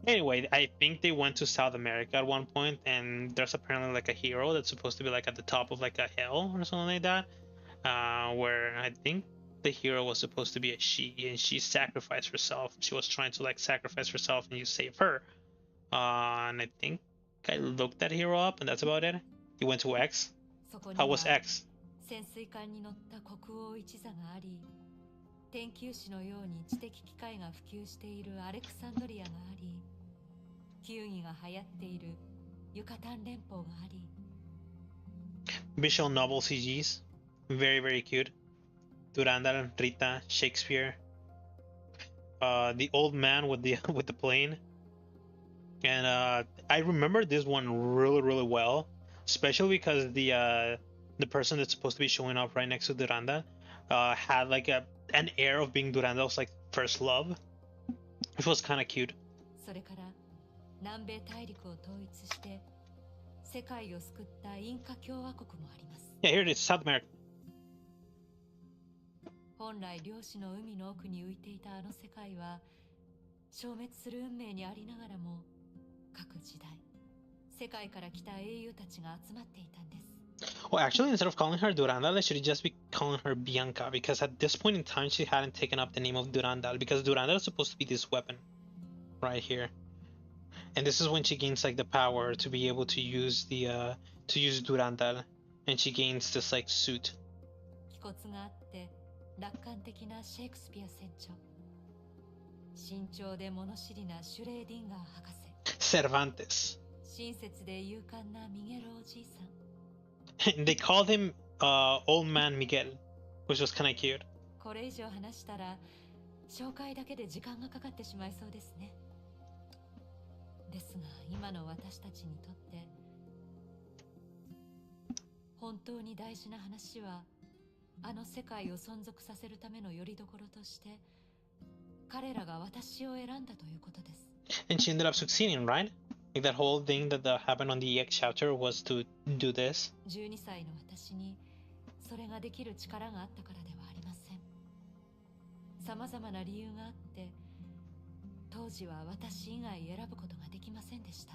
Anyway, I think they went to South America at one point, and there's apparently like a hero that's supposed to be like at the top of like a hill or something like that, where I think the hero was supposed to be a she, and she sacrificed herself. She was trying to like sacrifice herself, and you save her. And I think I looked that hero up, and that's about it. He went to X. How was X? 潜水艦に乗った国王一座があり、天球師のように知的機械が普及しているアレクサンドリアがあり、球技が流行っているユカタン連邦があり。Visual novel CGs, very very cute. Durandal, Rita, Shakespeare, the old man with the with the plane, and I remember this one really well, especially because the person that's supposed to be showing up right next to Durandal had like an air of being Durandal's like first love, which was kind of cute. それから南米大陸を統一して世界を救ったインカ共和国もあります。Yeah, here it is, South America. 本来漁師の海の奥に浮いていたあの世界は消滅する運命にありながらも、各時代世界から来た英雄たちが集まっていたんです。Well, actually, instead of calling her Durandal, I should just be calling her Bianca, because at this point in time, she hadn't taken up the name of Durandal, because Durandal is supposed to be this weapon right here. And this is when she gains like the power to be able to use the Durandal, and she gains this like suit. 気骨があって楽観的なシェイクスピア船長、慎重で物知りなシュレーディンガー博士、Cervantes. 親切で勇敢なミゲルおじいさん。And they called him Old Man Miguel, which was kind of cute. これ以上話したら紹介だけで時間がかかってしまいそうですね。ですが今の私たちにとって本当に大事な話は、あの世界を存続させるための拠り所として彼らが私を選んだということです。And she ended up succeeding, right? Like that whole thing that happened on the EX chapter was to do this. 12歳の私にそれができる力があったからではありません。様々な理由があって当時は私以外選ぶことができませんでした。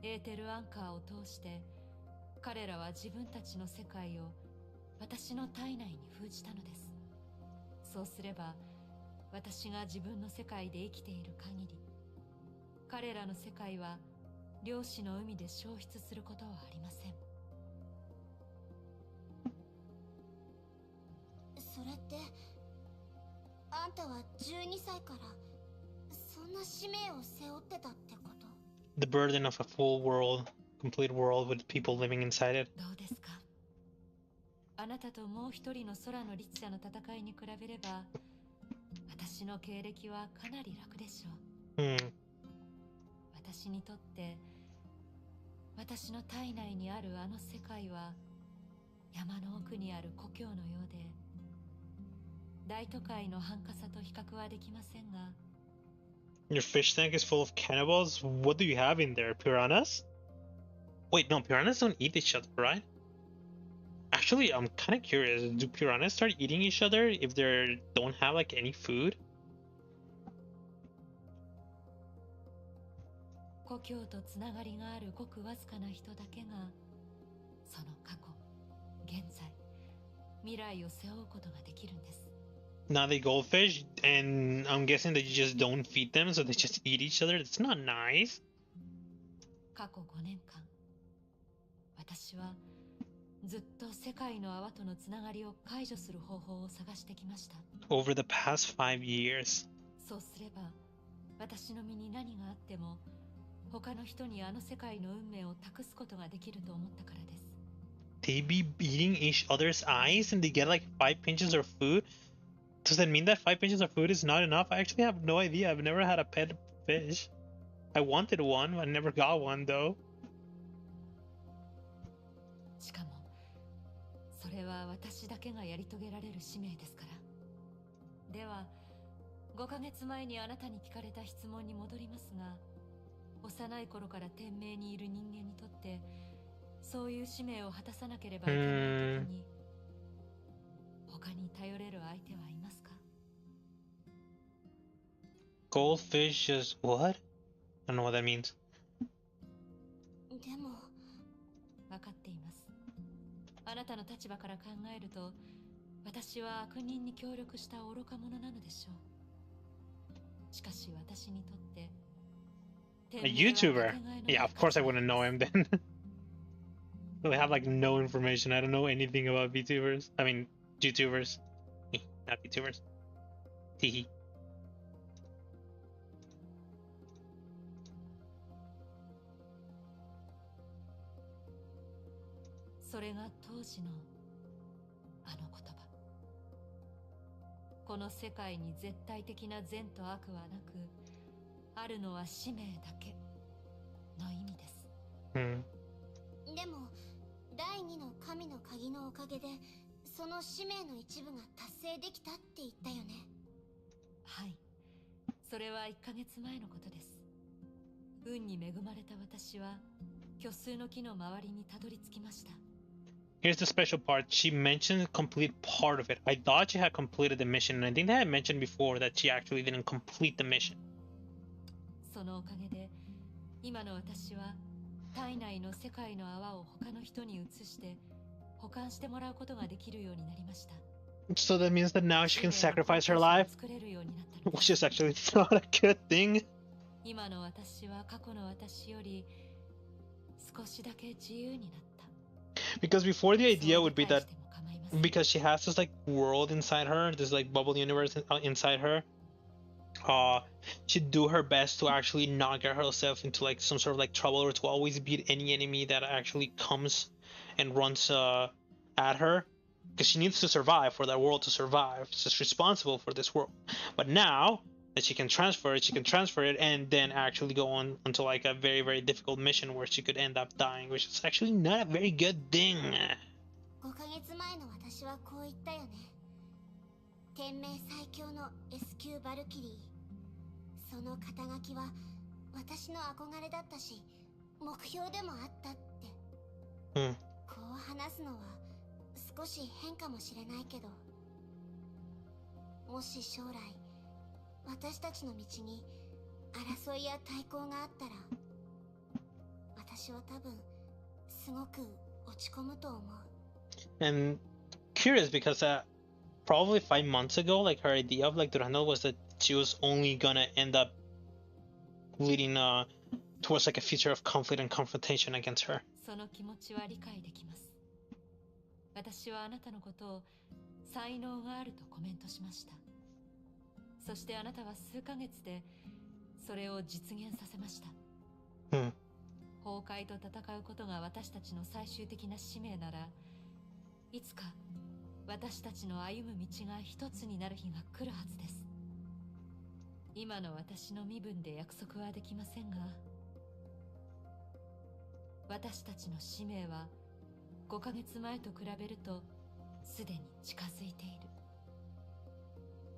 エーテルアンカーを通して彼らは自分たちの世界を私の体内に封じたのです。そうすれば私が自分の世界で生きている限り、彼らの世界は量子の海で消失することはありません。それってあんたは12歳からそんな使命を背負ってたってこと？ The burden of a full world, complete world with people living inside it. どうですか？あなたともう一人の空の律者の戦いに比べれば、私の経歴はかなり楽でしょう。私にとって私の体内にあるあの世界は山の奥にある故郷のようで、大都会の繁華さと比較はできませんが。 Your fish tank is full of cannibals? What do you have in there? Piranhas? Wait, no, piranhas don't eat each other, right? Actually, I'm kind of curious. Do piranhas start eating each other if they don't have like any food? 故郷とつながりがあるごくわずかな人だけが、その過去、現在、未来を背負うことができるんです。Now they goldfish, and I'm guessing that you just don't feed them, so they just eat each other. That's not nice. 過去5年間、私はずっと世界の泡とのつながりを解除する方法を探してきました。Over the past 5 years. そうすれば、私の身に何があっても、他の人にあの世界の運命を託すことができると思ったからです。They be eating each other's eyes and they get like 5 pinches of food? Does that mean that 5 pinches of food is not enough? I actually have no idea. I've never had a pet fish. I wanted one, but I never got one though. しかも、それは私だけがやり遂げられる使命ですから。では、5ヶ月前にあなたに聞かれた質問に戻りますが、幼い頃から天命にいる人間にとって、そういう使命を果たさなければいけない時に、他に頼れる相手はいますか？ Goldfish is what? I don't know what that means. でも分かっています。あなたの立場から考えると、私は悪人に協力した愚か者なのでしょう。しかし私にとって、A YouTuber? Yeah, of course I wouldn't know him then. I have like no information. I don't know anything about VTubers. I mean, YouTubers. Not VTubers. Teehee. それが当時のあの言葉。この世界に絶対的な善と悪はなく、あるのは使命だけの意味です。でも第二の神の鍵のおかげでその使命の一部が達成できたって言ったよね。はい、それは1ヶ月前のことです。運に恵まれた私は虚数の木の周りにたどり着きました。Here's the special part. She mentioned the complete part of it. I thought she had completed the mission, and I think they had mentioned before that she actually didn't complete the mission. そのおかげで、今の私は体内の世界の泡を他の人に移して保管してもらうことができるようになりました。So that means that now she can sacrifice her life? Which is actually not a good thing. 今の私は過去の私より少しだけ自由になった。Because before the idea would be that because she has this like world inside her, this like bubble universe inside her, she'd do her best to actually not get herself into like some sort of like trouble or to always beat any enemy that actually comes and runs at her, because she needs to survive for that world to survive. She's responsible for this world. But now that she can transfer it and then actually go on until like a very, very difficult mission where she could end up dying, which is actually not a very good thing. 5ヶ月前の私はこう言ったよね。天命最強の S 級バルキリー。その肩書きは私の憧れだったし、目標でもあったって。こう話すのは少し変かもしれないけど、もし将来私たちの道に争いや対抗があったら、私は多分すごく落ち込むと思う。And curious because probably 5 months ago, like her idea of like Durandal was that she was only gonna end up leading towards like a future of conflict and confrontation against her. その気持ちは理解できます。私はあなたのことを才能があるとコメントしました。そしてあなたは数ヶ月でそれを実現させました。崩壊と戦うことが私たちの最終的な使命なら、いつか私たちの歩む道が一つになる日が来るはずです。今の私の身分で約束はできませんが、私たちの使命は5ヶ月前と比べるとすでに近づいている。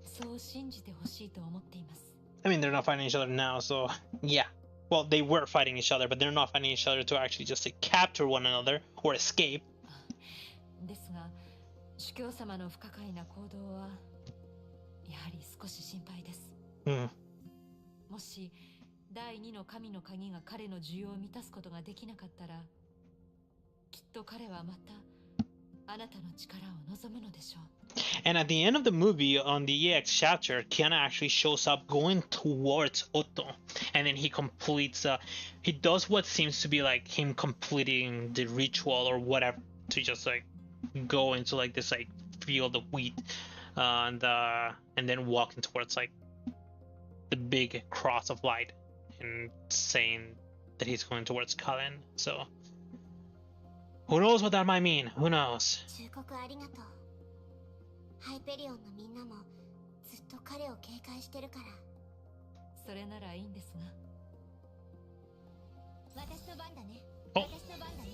そう信じてほしいと思っています。I mean, they're not fighting each other now, so yeah. Well, they were fighting each other, but they're not fighting each other to actually just like capture one another or escape. ですが、主教様の不可解な行動はやはり少し心配です。もし第二の神の鍵が彼の需要を満たすことができなかったら、きっと彼はまたあなたの力を望むのでしょう。And at the end of the movie, on the EX chapter, Kiana actually shows up going towards Otto, and then he completes. He does what seems to be like him completing the ritual or whatever to just like go into like this like field of wheat, and then walking towards like the big cross of light, and saying that he's going towards Cullen. So who knows what that might mean? Who knows? ハイペリオンのみんなもずっと彼を警戒してるから。それならいいんですが。私の番だね。Oh. 私の番だね。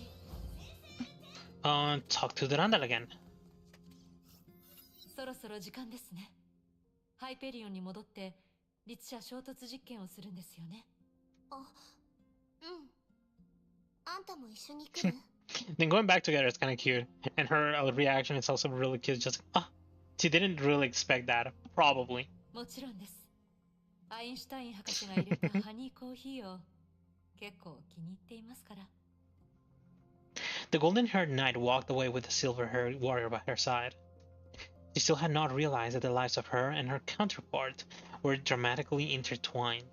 Talk to Durandal again. そろそろ時間ですね。ハイペリオンに戻って律者衝突実験をするんですよね。あ、うん。あんたも一緒に来る？ Then going back together is kind of cute, and her reaction is also really cute. Just she didn't really expect that, probably. もちろんです。アインシュタイン博士が入れたハニーコーヒーを結構気に入っていますから。The golden-haired knight walked away with the silver-haired warrior by her side. She still had not realized that the lives of her and her counterpart were dramatically intertwined.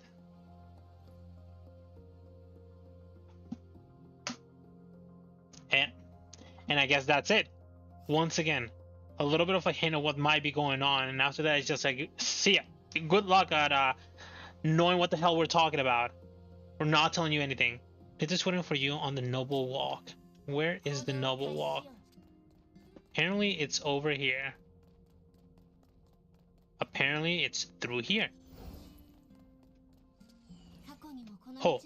And I guess that's it. Once again, a little bit of a hint of what might be going on, and after that it's just like, see ya. Good luck at knowing what the hell we're talking about. We're not telling you anything. It's just waiting for you on the noble walk. Where is the noble walk? Apparently it's over here. Apparently it's through here. Oh.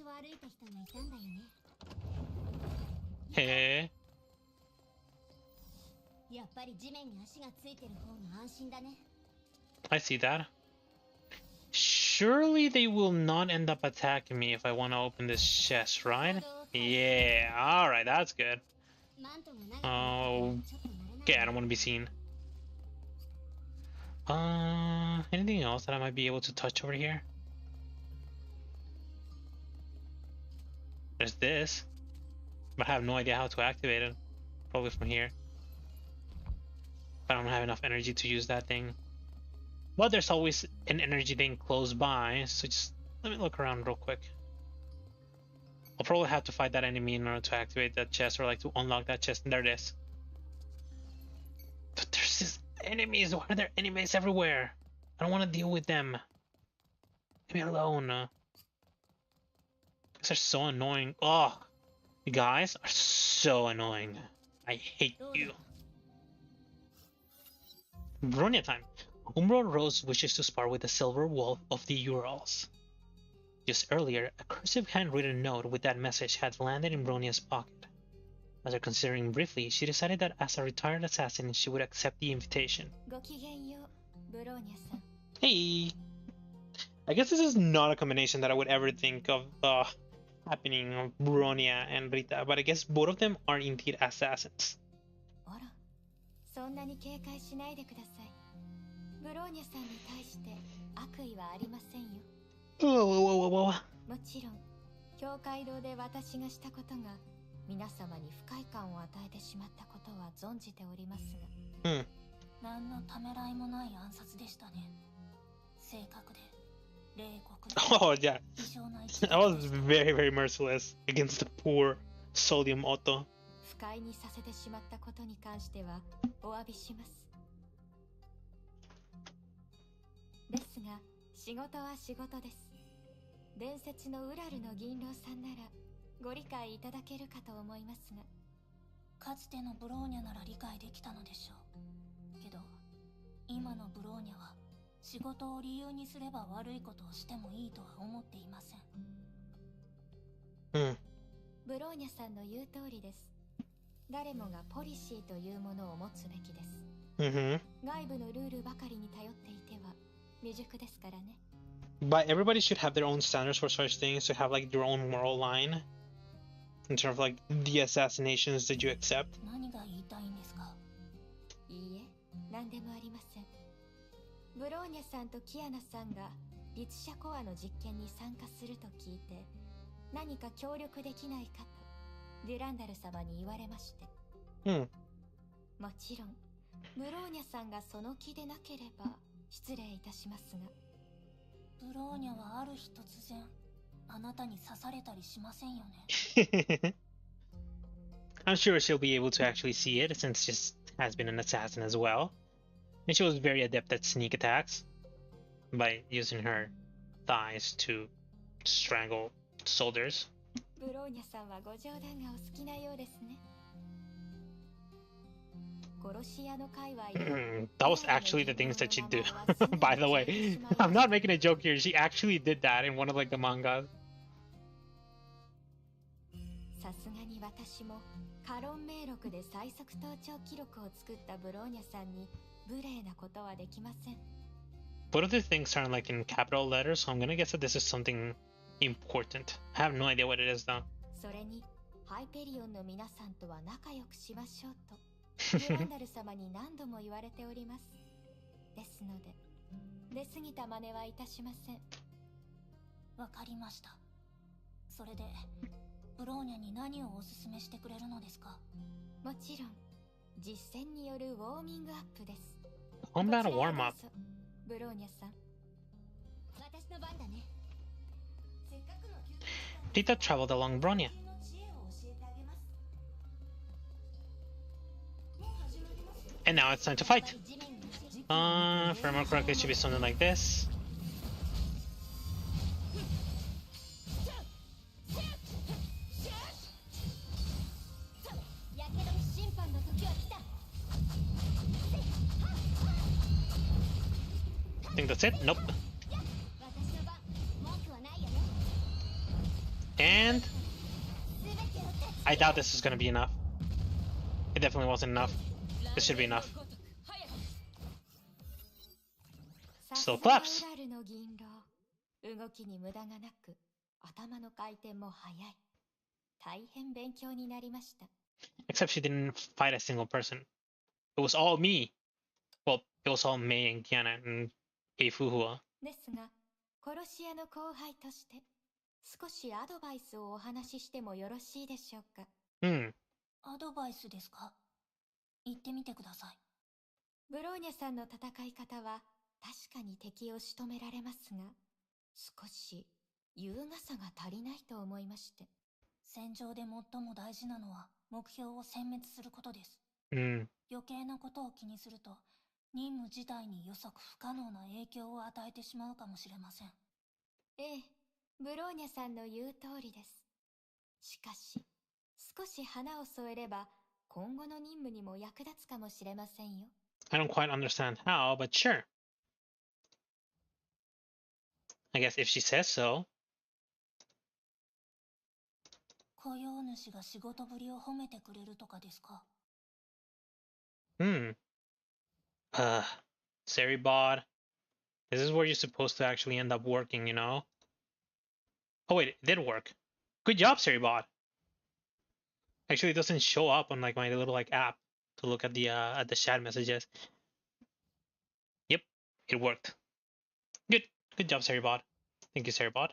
Hey. やっぱり地面に足がついてる方が安心だね。I see that. Surely they will not end up attacking me if I want to open this chest, right? Yeah, alright, that's good. Oh, okay, I don't want to be seen. Anything else that I might be able to touch over here? There's this, but I have no idea how to activate it. Probably from here. I don't have enough energy to use that thing. But there's always an energy thing close by, so just let me look around real quick. I'll probably have to fight that enemy in order to activate that chest, or like to unlock that chest, and there it is. But there's just enemies. Why are there enemies everywhere? I don't want to deal with them. Leave me alone. Because they're so annoying. Oh, you guys are so annoying. I hate you. Bronya time. Umbral Rose wishes to spar with the Silver Wolf of the Urals. Just earlier, a cursive handwritten note with that message had landed in Bronya's pocket. After considering briefly, she decided that as a retired assassin, she would accept the invitation. Hey! I guess this is not a combination that I would ever think of happening of Bronya and Rita, but I guess both of them are indeed assassins. そんなに警戒しないでください。ブローニャさんに対して悪意はありませんよ。もちろん、教会堂で私がしたことが皆様に不快感感を与えてしまったことは存じておりますが、何のためらいもない暗殺でしたね。正確で冷酷で Oh yeah, 異常な一 that was very, very merciless against the poor Sodium Otto. 不快にさせてしまったことに関してはお詫びします。ですが仕事は仕事です。伝説のウラルの銀狼さんならご理解いただけるかと思いますが、かつてのブローニャなら理解できたのでしょう。けど今のブローニャは仕事を理由にすれば悪いことをしてもいいとは思っていません。ブローニャさんの言う通りです。誰もがポリシーというものを持つべきです。外部のルールばかりに頼っていては未熟ですからね。But everybody should have their own standards for such things, to have like their own moral line in terms of like the assassinations that you accept. 何が言いたいんですか？いいえ、何でもありません。ブローニャさんとキアナさんが律者コアの実験に参加すると聞いて、何か協力できないかとデュランダル様に言われまして。もちろんブローニャさんがその気でなければ失礼いたしますが。ブローニャはある日突然あなたに刺されたりしませんよね。I'm sure she'll be able to actually see it since she has been an assassin as well. And she was very adept at sneak attacks by using her thighs to strangle soldiers. ブローニャさんはご冗談がお好きなようですね。That was actually the things that she did. By the way, I'm not making a joke here. She actually did that in one of like the mangas. さすがに私もカロン名録で最速登頂記録を作ったブローニャさんに無礼なことはできません。Both of the things are like in capital letters, so I'm gonna guess that this is something important. I have no idea what it is though. それにハイペリオンの皆さんとは仲良くしましょうとデュランダル様に何度も言われております。ですので出過ぎた真似はいたしません。わかりました。それでブローニャに何をおすすめしてくれるのですか？もちろん実践によるウォーミングアップです。Combat warm up. ブローニャさん。私の番だね。せっかくの休憩時間 Rita traveled along Bronya. And now it's time to fight. If I remember correctly, it should be something like this. I think that's it. Nope. And I doubt this is going to be enough. It definitely wasn't enough. This should be enough. Still claps. 動きに無駄がなく、頭の回転も速い。大変勉強になりました。Except she didn't fight a single person. It was all me. Well, it was all Mei and Kiana and Eifuhua. ですが、殺し屋の後輩として少しアドバイスをお話ししてもよろしいでしょうか。アドバイスですか？言ってみてください。ブローニャさんの戦い方は確かに敵を仕留められますが、少し優雅さが足りないと思いまして。戦場で最も大事なのは目標を殲滅することです。余計なことを気にすると任務自体に予測不可能な影響を与えてしまうかもしれません。ええ、ブローニャさんの言う通りです。しかし、少し花を添えれば今後の任務にも役立つかもしれませんよ。I don't quite understand how, but sure. I guess if she says so. 雇用主が仕事ぶりを褒めてくれるとかですか？Seribot. This is where you're supposed to actually end up working, you know? Oh wait, it did work. Good job, Seribot. Actually, it doesn't show up on like my little like app to look at the chat messages. Yep, it worked. Good job, Seribot. Thank you, Seribot.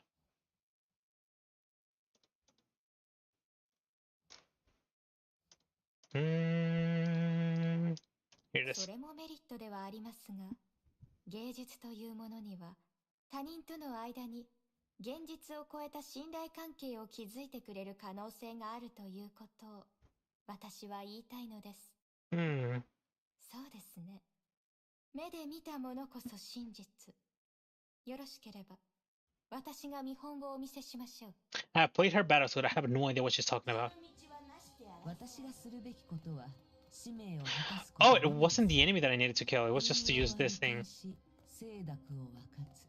Here it is. それもメリットではありますが、芸術というものには他人との間に現実を超えた信頼関係を築いてくれる可能性があるということを私は言いたいのです。そうですね。目で見たものこそ真実。よろしければ私が見本をお見せしましょう。I played her battle, so I have no idea what she's talking about. 私がするべきことは使命を果たす Oh, it wasn't the enemy that I needed to kill. It was just to use this thing. 清濁を分かつ。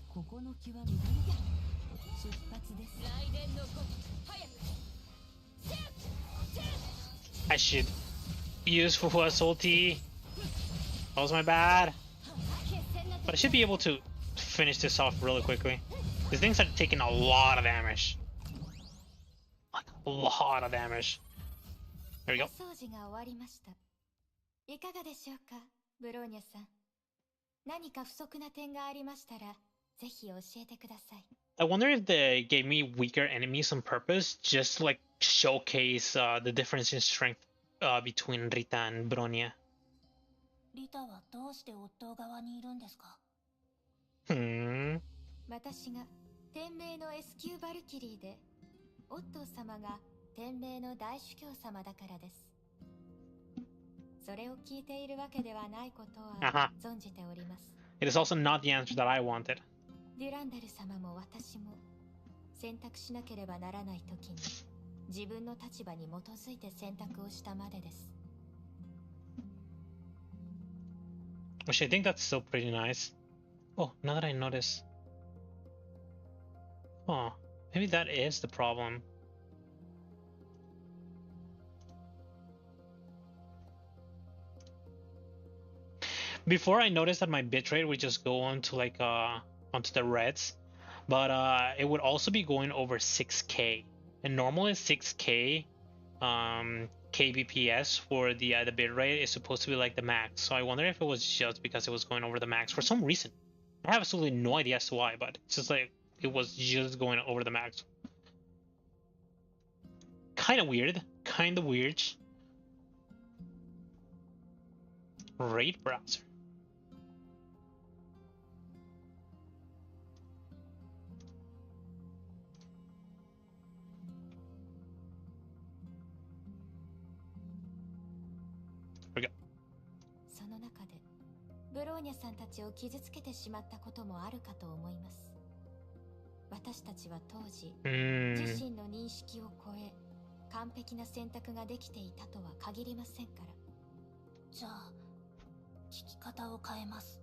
ここの極みだ。出発です。 I should use Fufua's ulti. That was my bad. But I should be able to finish this off really quickly. These things are taking a lot of damage. Like, a lot of damage. There we go. 掃除が終わりました。いかがでしょうか、ブローニャさん。何か不足な点がありましたら、ぜひ教えてください。I wonder if they gave me weaker enemies on purpose, just to like showcase the difference in strength between Rita and Bronya. リタはどうして夫側にいるんですか？私が天命の S 級バルキリーで、オットー様が天命の大主教様だからです。それを聞いているわけではないことは存じております。It is also not the answer that I wanted. デュランダル様も私も選択しなければならないときに自分の立場に基づいて選択をしたまでです。Which I think that's still pretty nice. Oh, now that I notice. Oh, maybe that is the problem. Before I noticed that my bitrate would just go on to like onto the reds, but it would also be going over 6K. And normally 6K kbps for the bitrate is supposed to be like the max. So I wonder if it was just because it was going over the max for some reason. I have absolutely no idea as to why, but it's just like it was just going over the max. Kind of weird. Kind of weird. Raid browser. There we go. その中でブローニャさんたちを傷つけてしまったこともあるかと思います。私たちは当時、自身の認識を超え完璧な選択ができていたとは限りませんから。じゃあ聞き方を変えます。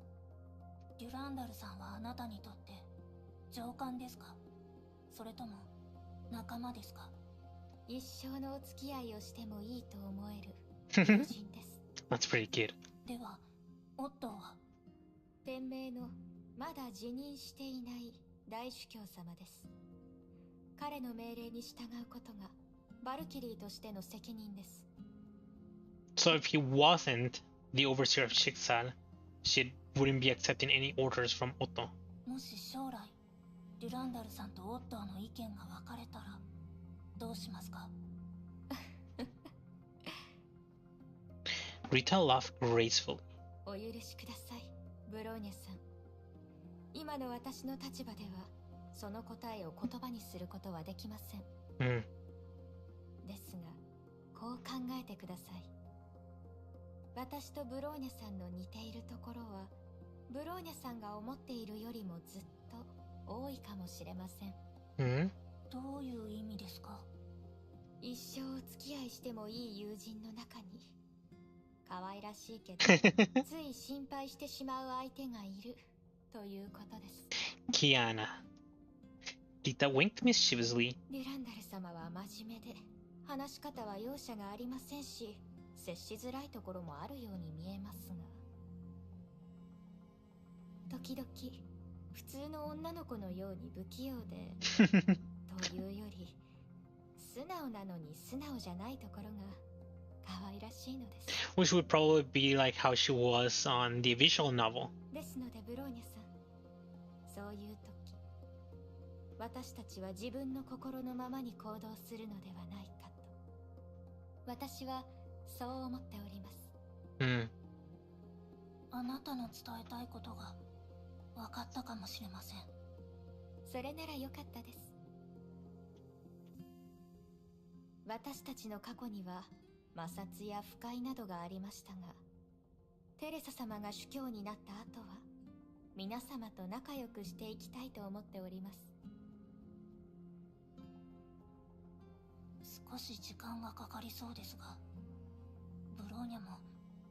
デュランダルさんはあなたにとって上官ですか？それとも仲間ですか？一生のお付き合いをしてもいいと思える友人です。That's pretty cute. ではオットーは天命のまだ辞任していない大主教様です。彼の命令に従うことがバルキリーとしての責任です。So if he wasn't the overseer of Shiksal, she wouldn't be accepting any orders from Otto. もし将来デュランダルさんとオットーの意見が分かれたらどうしますか？ Rita laughed gracefully. お許しください、ブローニャさん。今の私の立場ではその答えを言葉にすることはできません。ですが、こう考えてください。私とブローニャさんの似ているところは、ブローニャさんが思っているよりもずっと多いかもしれません。どういう意味ですか？一生お付き合いしてもいい友人の中に、可愛らしいけどつい心配してしまう相手がいるということです。Kiana. Rita winked mischievously. デュランダル様は真面目で、話し方は容赦がありませんし、接しづらいところもあるように見えますが、時々普通の女の子のように不器用でというより素直なのに素直じゃないところが可愛らしいのです。Which would probably be like how she was on the visual novel. ですのでブローニャさん、そういう時、私たちは自分の心のままに行動するのではないかと。私はそう思っております。あなたの伝えたいことが分かったかもしれません。それならよかったです。私たちの過去には摩擦や不快などがありましたが、テレサ様が主教になった後は皆様と仲良くしていきたいと思っております。少し時間がかかりそうですが、ブローニャも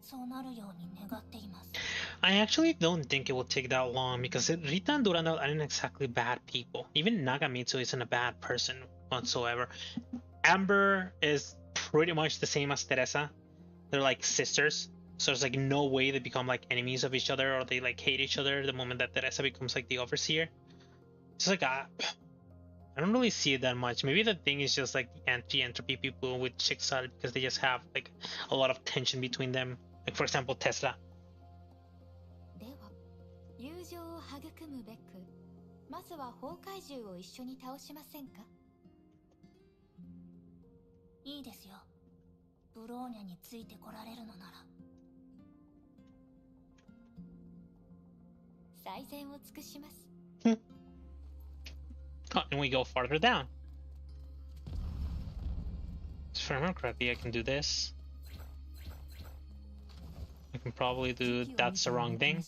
そうなるように願っています。I actually don't think it will take that long because Rita and Durandal aren't exactly bad people. Even Nagamitsu isn't a bad person whatsoever. Amber is pretty much the same as Teresa. They're like sisters, so there's like no way they become like enemies of each other or they like hate each other the moment that Teresa becomes like the overseer. It's like I don't really see it that much. Maybe the thing is just like the anti-entropy people with Chixal because they just have like a lot of tension between them. Like for example, Tesla. では、友情を育むべく、まずは崩壊獣を一緒に倒しませんか？いいですよ。ブローニャについてこられるのなら。最善を尽くします。Oh, and we go farther down. If I remember correctly, I can do this. I can probably do that's the wrong thing.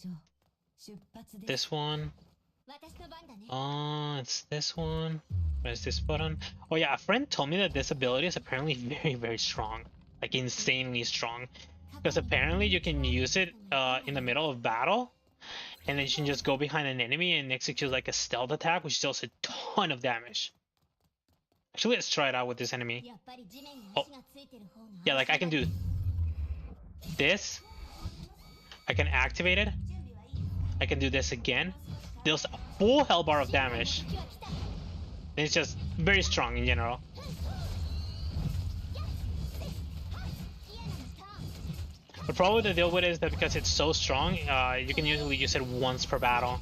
This one. It's this one. Where's this button? Oh yeah, a friend told me that this ability is apparently very, very strong. Like insanely strong. Because apparently you can use it in the middle of battle. And then you can just go behind an enemy and execute like a stealth attack, which deals a ton of damage. Actually, let's try it out with this enemy. Oh. Yeah, like I can do this. I can activate it. I can do this again. Deals a full health bar of damage. And it's just very strong in general. But probably the deal with it is that because it's so strong, you can usually use it once per battle.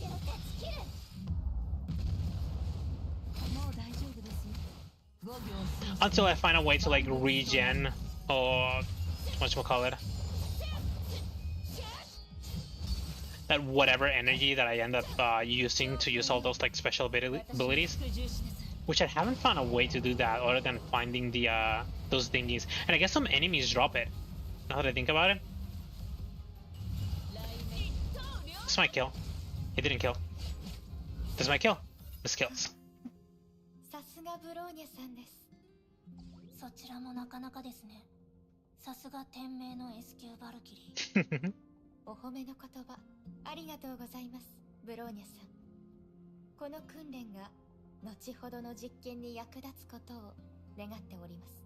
Until I find a way to like regen or whatchamacallit. That whatever energy that I end up using to use all those like special abilities. Which I haven't found a way to do that other than finding the those thingies. And I guess some enemies drop it. Now that I think about it. This might kill. It didn't kill. This might kill. This kills. さすがブローニャさんです。そちらもなかなかですね。さすが天命の S 級バルキリー。お褒めの言葉ありがとうございます、ブローニャさん。この訓練が後ほどの実験に役立つことを願っております。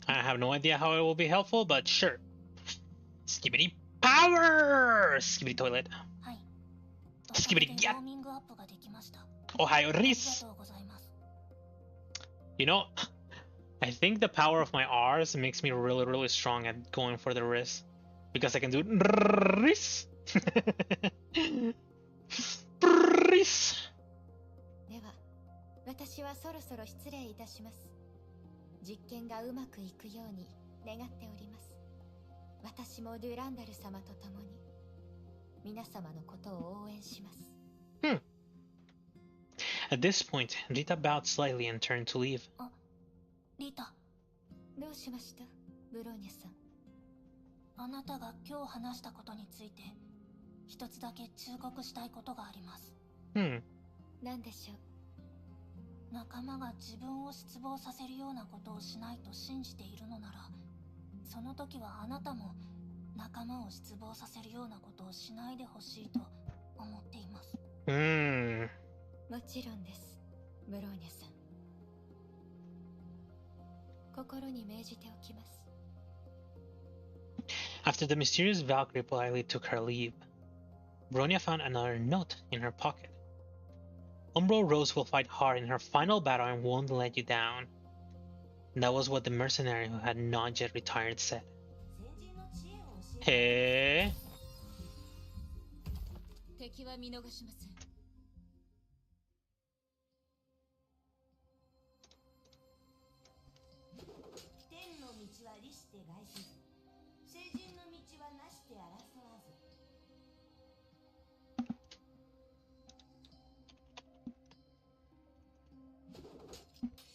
I have no idea how it will be helpful, but sure. Skibidi power! Skibidi toilet. はい。 Skibidi ウ yat! ォーミングアップができました。 Hoyoverse! ありがとうございます。 You know, I think the power of my R's makes me really, really strong at going for the wrist. Because I can do wrist! Wrist! では、私はそろそろ失礼いたします。実験がうまくいくように願っております。私もデュランダル様と共に皆様のことを応援します。At this point, Rita bowed slightly and turned to leave. あ、リタ。どうしました、ブローニャさん。あなたが今日話したことについて一つだけ忠告したいことがあります。何でしょう。仲間が自分を失望させるようなことをしないと信じているのなら、その時はあなたも仲間を失望させるようなことをしないでほしいと思っています。もちろんです、ブローニャさん。心に銘じておきます。After the mysterious Valkyrie politely took her leave, Bronya found another note in her pocket. Umbro Rose will fight hard in her final battle and won't let you down. That was what the mercenary who had not yet retired said. Hey. 敵は見逃しません。天の道は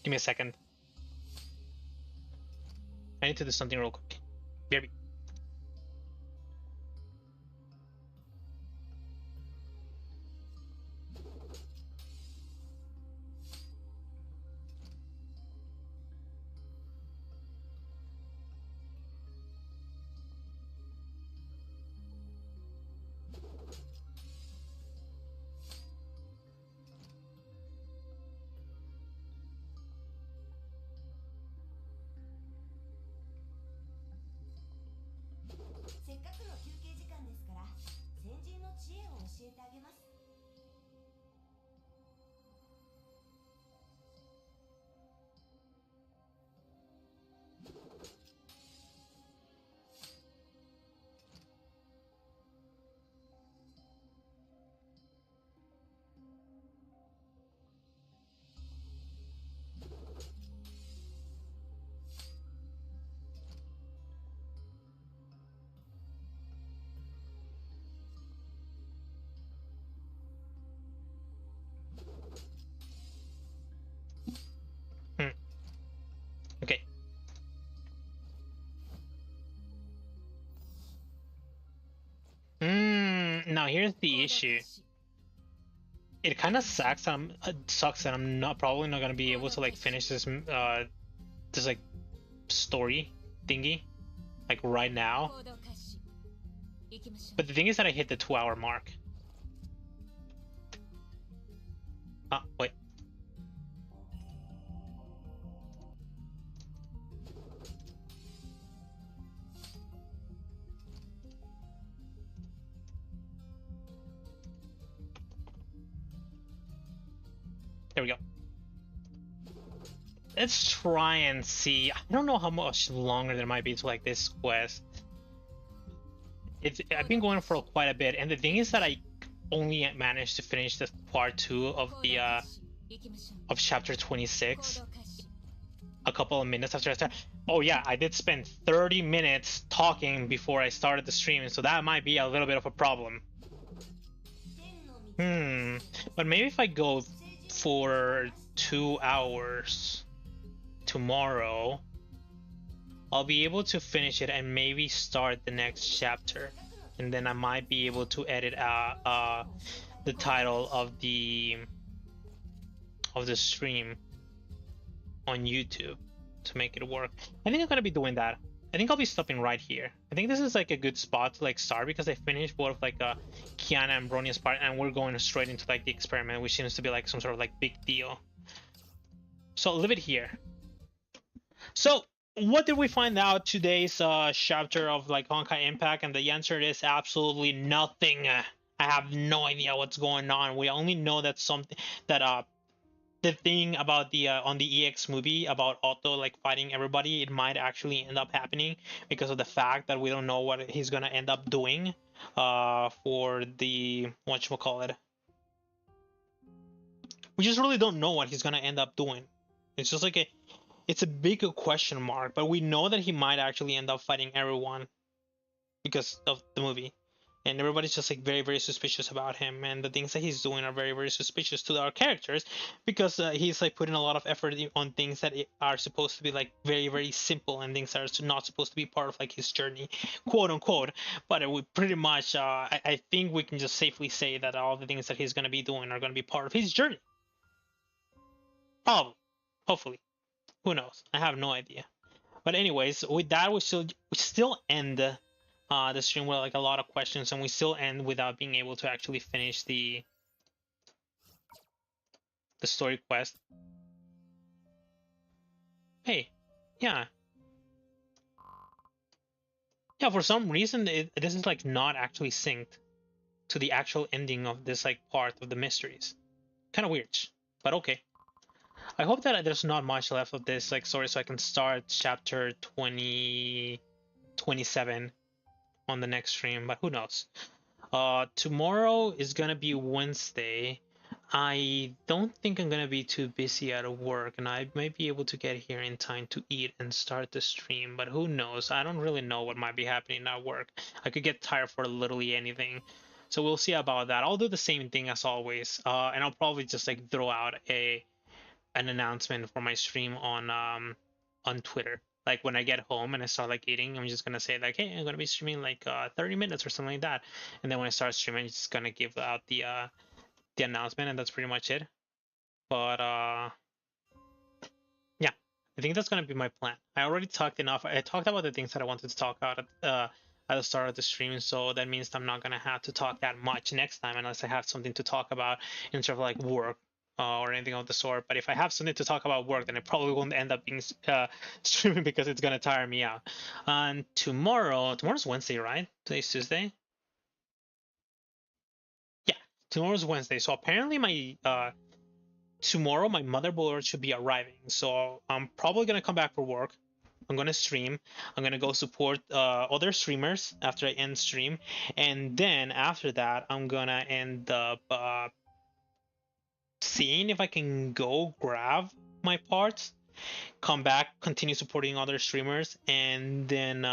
Give me a second. I need to do something real quick. BRB. Okay. Now here's the issue. It kind of sucks. Sucks that I'm probably not gonna be able to like finish this this like story thingy like right now. But the thing is that I hit the 2-hour mark. Wait. There we go. Let's try and see. I don't know how much longer there might be to like this quest. I've been going for quite a bit, and the thing is that I only managed to finish the part 2 of the of chapter 26 a couple of minutes after I started. Oh yeah, I did spend 30 minutes talking before I started the stream, so that might be a little bit of a problem. But maybe if I go for 2 hours tomorrow, I'll be able to finish it and maybe start the next chapter, and then I might be able to edit the title of the stream on YouTube to make it work. I think I'm gonna be doing that. I think I'll be stopping right here. I think this is like a good spot to like start because I finished both like Kiana and Bronia's part, and we're going straight into like the experiment, which seems to be like some sort of like big deal. So I'll leave it here. So what did we find out today's chapter of like Honkai Impact? And the answer is absolutely nothing. I have no idea what's going on. We only know that something that the thing about the on the EX movie about Otto like fighting everybody, it might actually end up happening because of the fact that we don't know what he's gonna end up doing for the whatchamacallit. We just really don't know what he's gonna end up doing. It's just like it's a big question mark, but we know that he might actually end up fighting everyone because of the movie. And everybody's just like very, very suspicious about him, and the things that he's doing are very, very suspicious to our characters because he's like putting a lot of effort on things that are supposed to be like very, very simple and things that are not supposed to be part of like his journey, quote unquote. But we pretty much, I think we can just safely say that all the things that he's going to be doing are going to be part of his journey. Probably, hopefully, who knows? I have no idea. But anyways, with that, we still end the stream with like a lot of questions, and we still end without being able to actually finish the story quest. Hey, yeah, for some reason this is like not actually synced to the actual ending of this like part of the mysteries. Kind of weird, but okay. I hope that there's not much left of this like story, so I can start chapter 27 on the next stream, but who knows. Tomorrow is gonna be Wednesday. I don't think I'm gonna be too busy at work, and I might be able to get here in time to eat and start the stream, but who knows? I don't really know what might be happening at work. I could get tired for literally anything. So we'll see about that. I'll do the same thing as always, and I'll probably just like throw out an announcement for my stream on Twitter. Like when I get home and I start like eating, I'm just gonna say like, hey, I'm gonna be streaming like 30 minutes or something like that. And then when I start streaming, I'm just gonna give out the announcement, and that's pretty much it. But yeah, I think that's gonna be my plan. I already talked enough. I talked about the things that I wanted to talk about at the start of the stream, so that means I'm not gonna have to talk that much next time unless I have something to talk about in terms of like work or anything of the sort. But if I have something to talk about work, then it probably won't end up being streaming because it's gonna tire me out. And tomorrow's Wednesday, right? Today's Tuesday. Yeah, tomorrow's Wednesday. So apparently my tomorrow my motherboard should be arriving. So I'm probably gonna come back for work. I'm gonna stream. I'm gonna go support other streamers after I end stream, and then after that, I'm gonna end up seeing if I can go grab my parts, come back, continue supporting other streamers, and then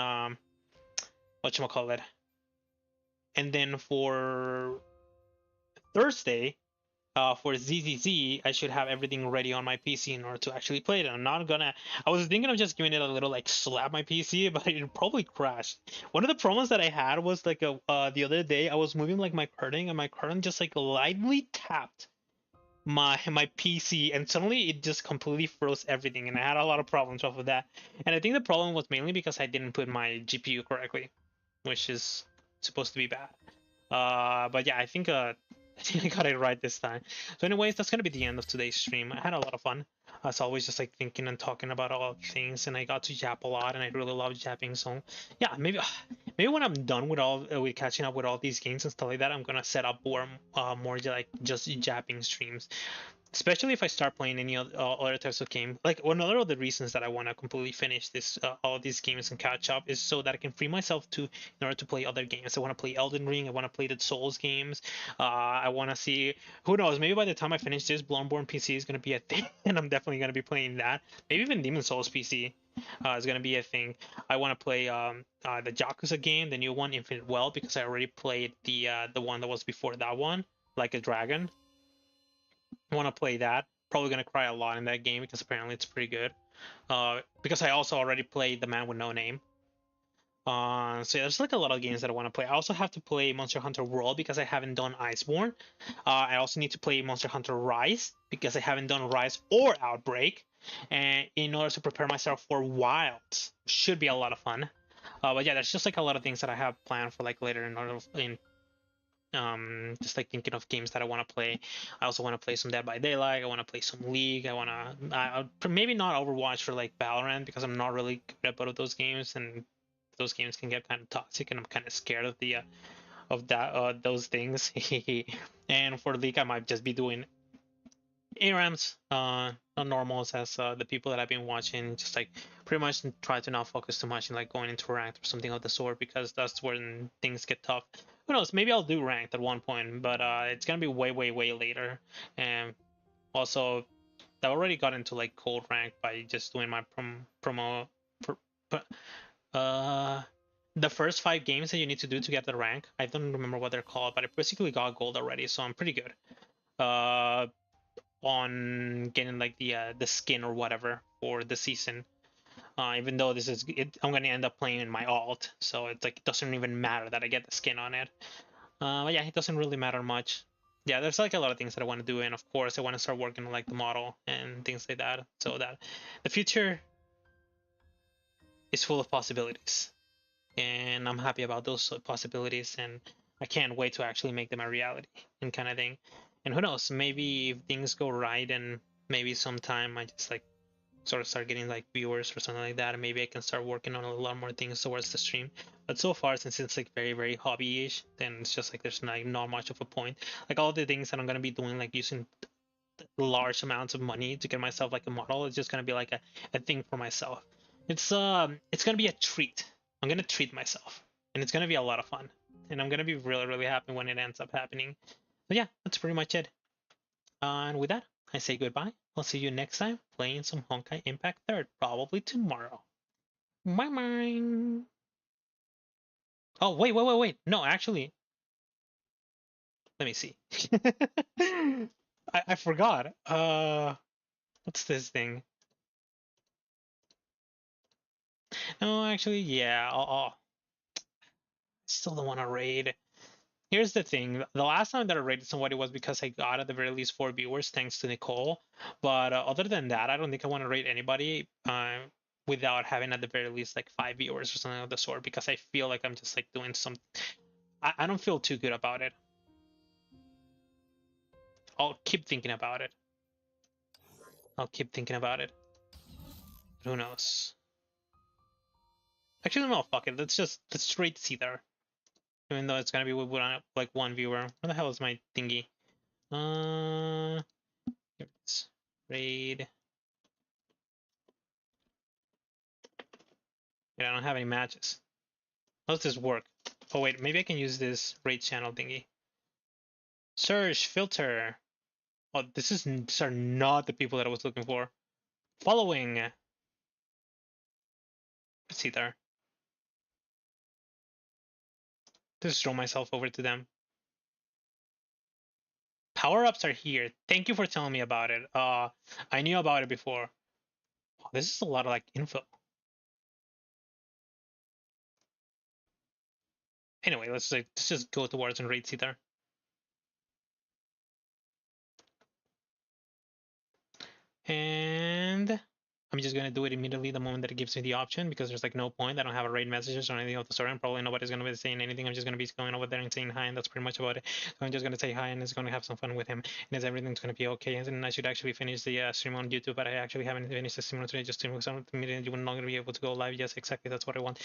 whatchamacallit. And then for Thursday, for ZZZ, I should have everything ready on my PC in order to actually play it. I'm not gonna. I was thinking of just giving it a little like slap my PC, but it probably crashed. One of the problems that I had was like the other day I was moving like my curtain, and my curtain just like lightly tapped my PC, and suddenly it just completely froze everything, and I had a lot of problems off of that. And I think the problem was mainly because I didn't put my GPU correctly, which is supposed to be bad. But yeah, I think I think I got it right this time. So anyways, that's gonna be the end of today's stream. I had a lot of fun. As always, just like thinking and talking about all things, and I got to yap a lot, and I really love yapping. So yeah, maybe when I'm done with all with catching up with all these games and stuff like that, I'm gonna set up more like just yapping streams, especially if I start playing any other types of game. Like one other of the reasons that I want to completely finish this all these games and catch up is so that I can free myself to in order to play other games. I want to play Elden Ring. I want to play the Souls games. I want to see, who knows, maybe by the time I finish this, Bloodborne PC is going to be a thing, and I'm definitely going to be playing that. Maybe even Demon Souls PC is going to be a thing. I want to play the Yakuza game, the new one, Infinite Well, because I already played the one that was before that one, Like a Dragon. I want to play that. Probably gonna cry a lot in that game because apparently it's pretty good. Because I also already played The Man with No Name. So yeah, there's like a lot of games that I want to play. I also have to play Monster Hunter World because I haven't done Iceborne. I also need to play Monster Hunter Rise because I haven't done Rise or Outbreak. And in order to prepare myself for Wilds, should be a lot of fun. But yeah, there's just like a lot of things that I have planned for like later in just like thinking of games that I want to play. I also want to play some Dead by Daylight. I want to play some League. Maybe not Overwatch or like Valorant because I'm not really good at both of those games, and those games can get kind of toxic, and I'm kind of scared of the of that those things. And for League, I might just be doing ARAMs, not normals as the people that I've been watching. Just like pretty much try to not focus too much in like going into ranked or something of the sort because that's when things get tough. Who knows? Maybe I'll do ranked at one point, but it's gonna be way later. And also, I already got into like cold rank by just doing my promo. Uh, the first 5 games that you need to do to get the rank. I don't remember what they're called, but I basically got gold already, so I'm pretty good. On getting like the skin or whatever for the season. Even though this is it, I'm gonna end up playing in my alt, so it's like it doesn't even matter that I get the skin on it. But yeah, it doesn't really matter much. Yeah, there's like a lot of things that I want to do, and of course I want to start working on like the model and things like that, so that the future is full of possibilities, and I'm happy about those possibilities, and I can't wait to actually make them a reality and kind of thing. And who knows, maybe if things go right, and maybe sometime I just like sort of start getting like viewers or something like that, and maybe I can start working on a lot more things towards the stream. But so far, since it's like very hobby-ish, then it's just like there's not much of a point. Like all the things that I'm gonna be doing, like using large amounts of money to get myself like a model, it's just gonna be like a thing for myself. It's gonna be a treat. I'm gonna treat myself, and it's gonna be a lot of fun, and I'm gonna be really happy when it ends up happening. But yeah, that's pretty much it. And with that, I say goodbye. I'll see you next time playing some Honkai Impact 3rd, probably tomorrow. Bye bye. Oh, wait. No, actually, let me see. I forgot. What's this thing? No, actually, yeah. Still don't want to raid. Here's the thing. The last time that I rated somebody was because I got at the very least 4 viewers, thanks to Nicole. But other than that, I don't think I want to rate anybody without having at the very least like 5 viewers or something of the sort, because I feel like I'm just like doing some. I don't feel too good about it. I'll keep thinking about it. Who knows? Actually, no, fuck it. Let's rate Cedar. Even though it's gonna be with like 1 viewer. Where the hell is my thingy? Here it is. Raid. Yeah, I don't have any matches. How does this work? Oh wait, maybe I can use this raid channel thingy. Search, filter. Oh, these are not the people that I was looking for. Following. Let's see there. Just throw myself over to them. Power-ups are here. Thank you for telling me about it. I knew about it before. Oh, this is a lot of like info. Anyway, let's just go towards and raid Cedar. And I'm just gonna do it immediately the moment that it gives me the option, because there's like no point. I don't have a raid messages or anything of the sort, and probably nobody's gonna be saying anything. I'm just gonna be going over there and saying hi, and that's pretty much about it. So I'm just gonna say hi, and it's gonna have some fun with him, and everything's gonna be okay. And then I should actually finish the stream on YouTube, but I actually haven't finished the stream on today. Just to some minute, you will not gonna be able to go live. Yes, exactly. That's what I want.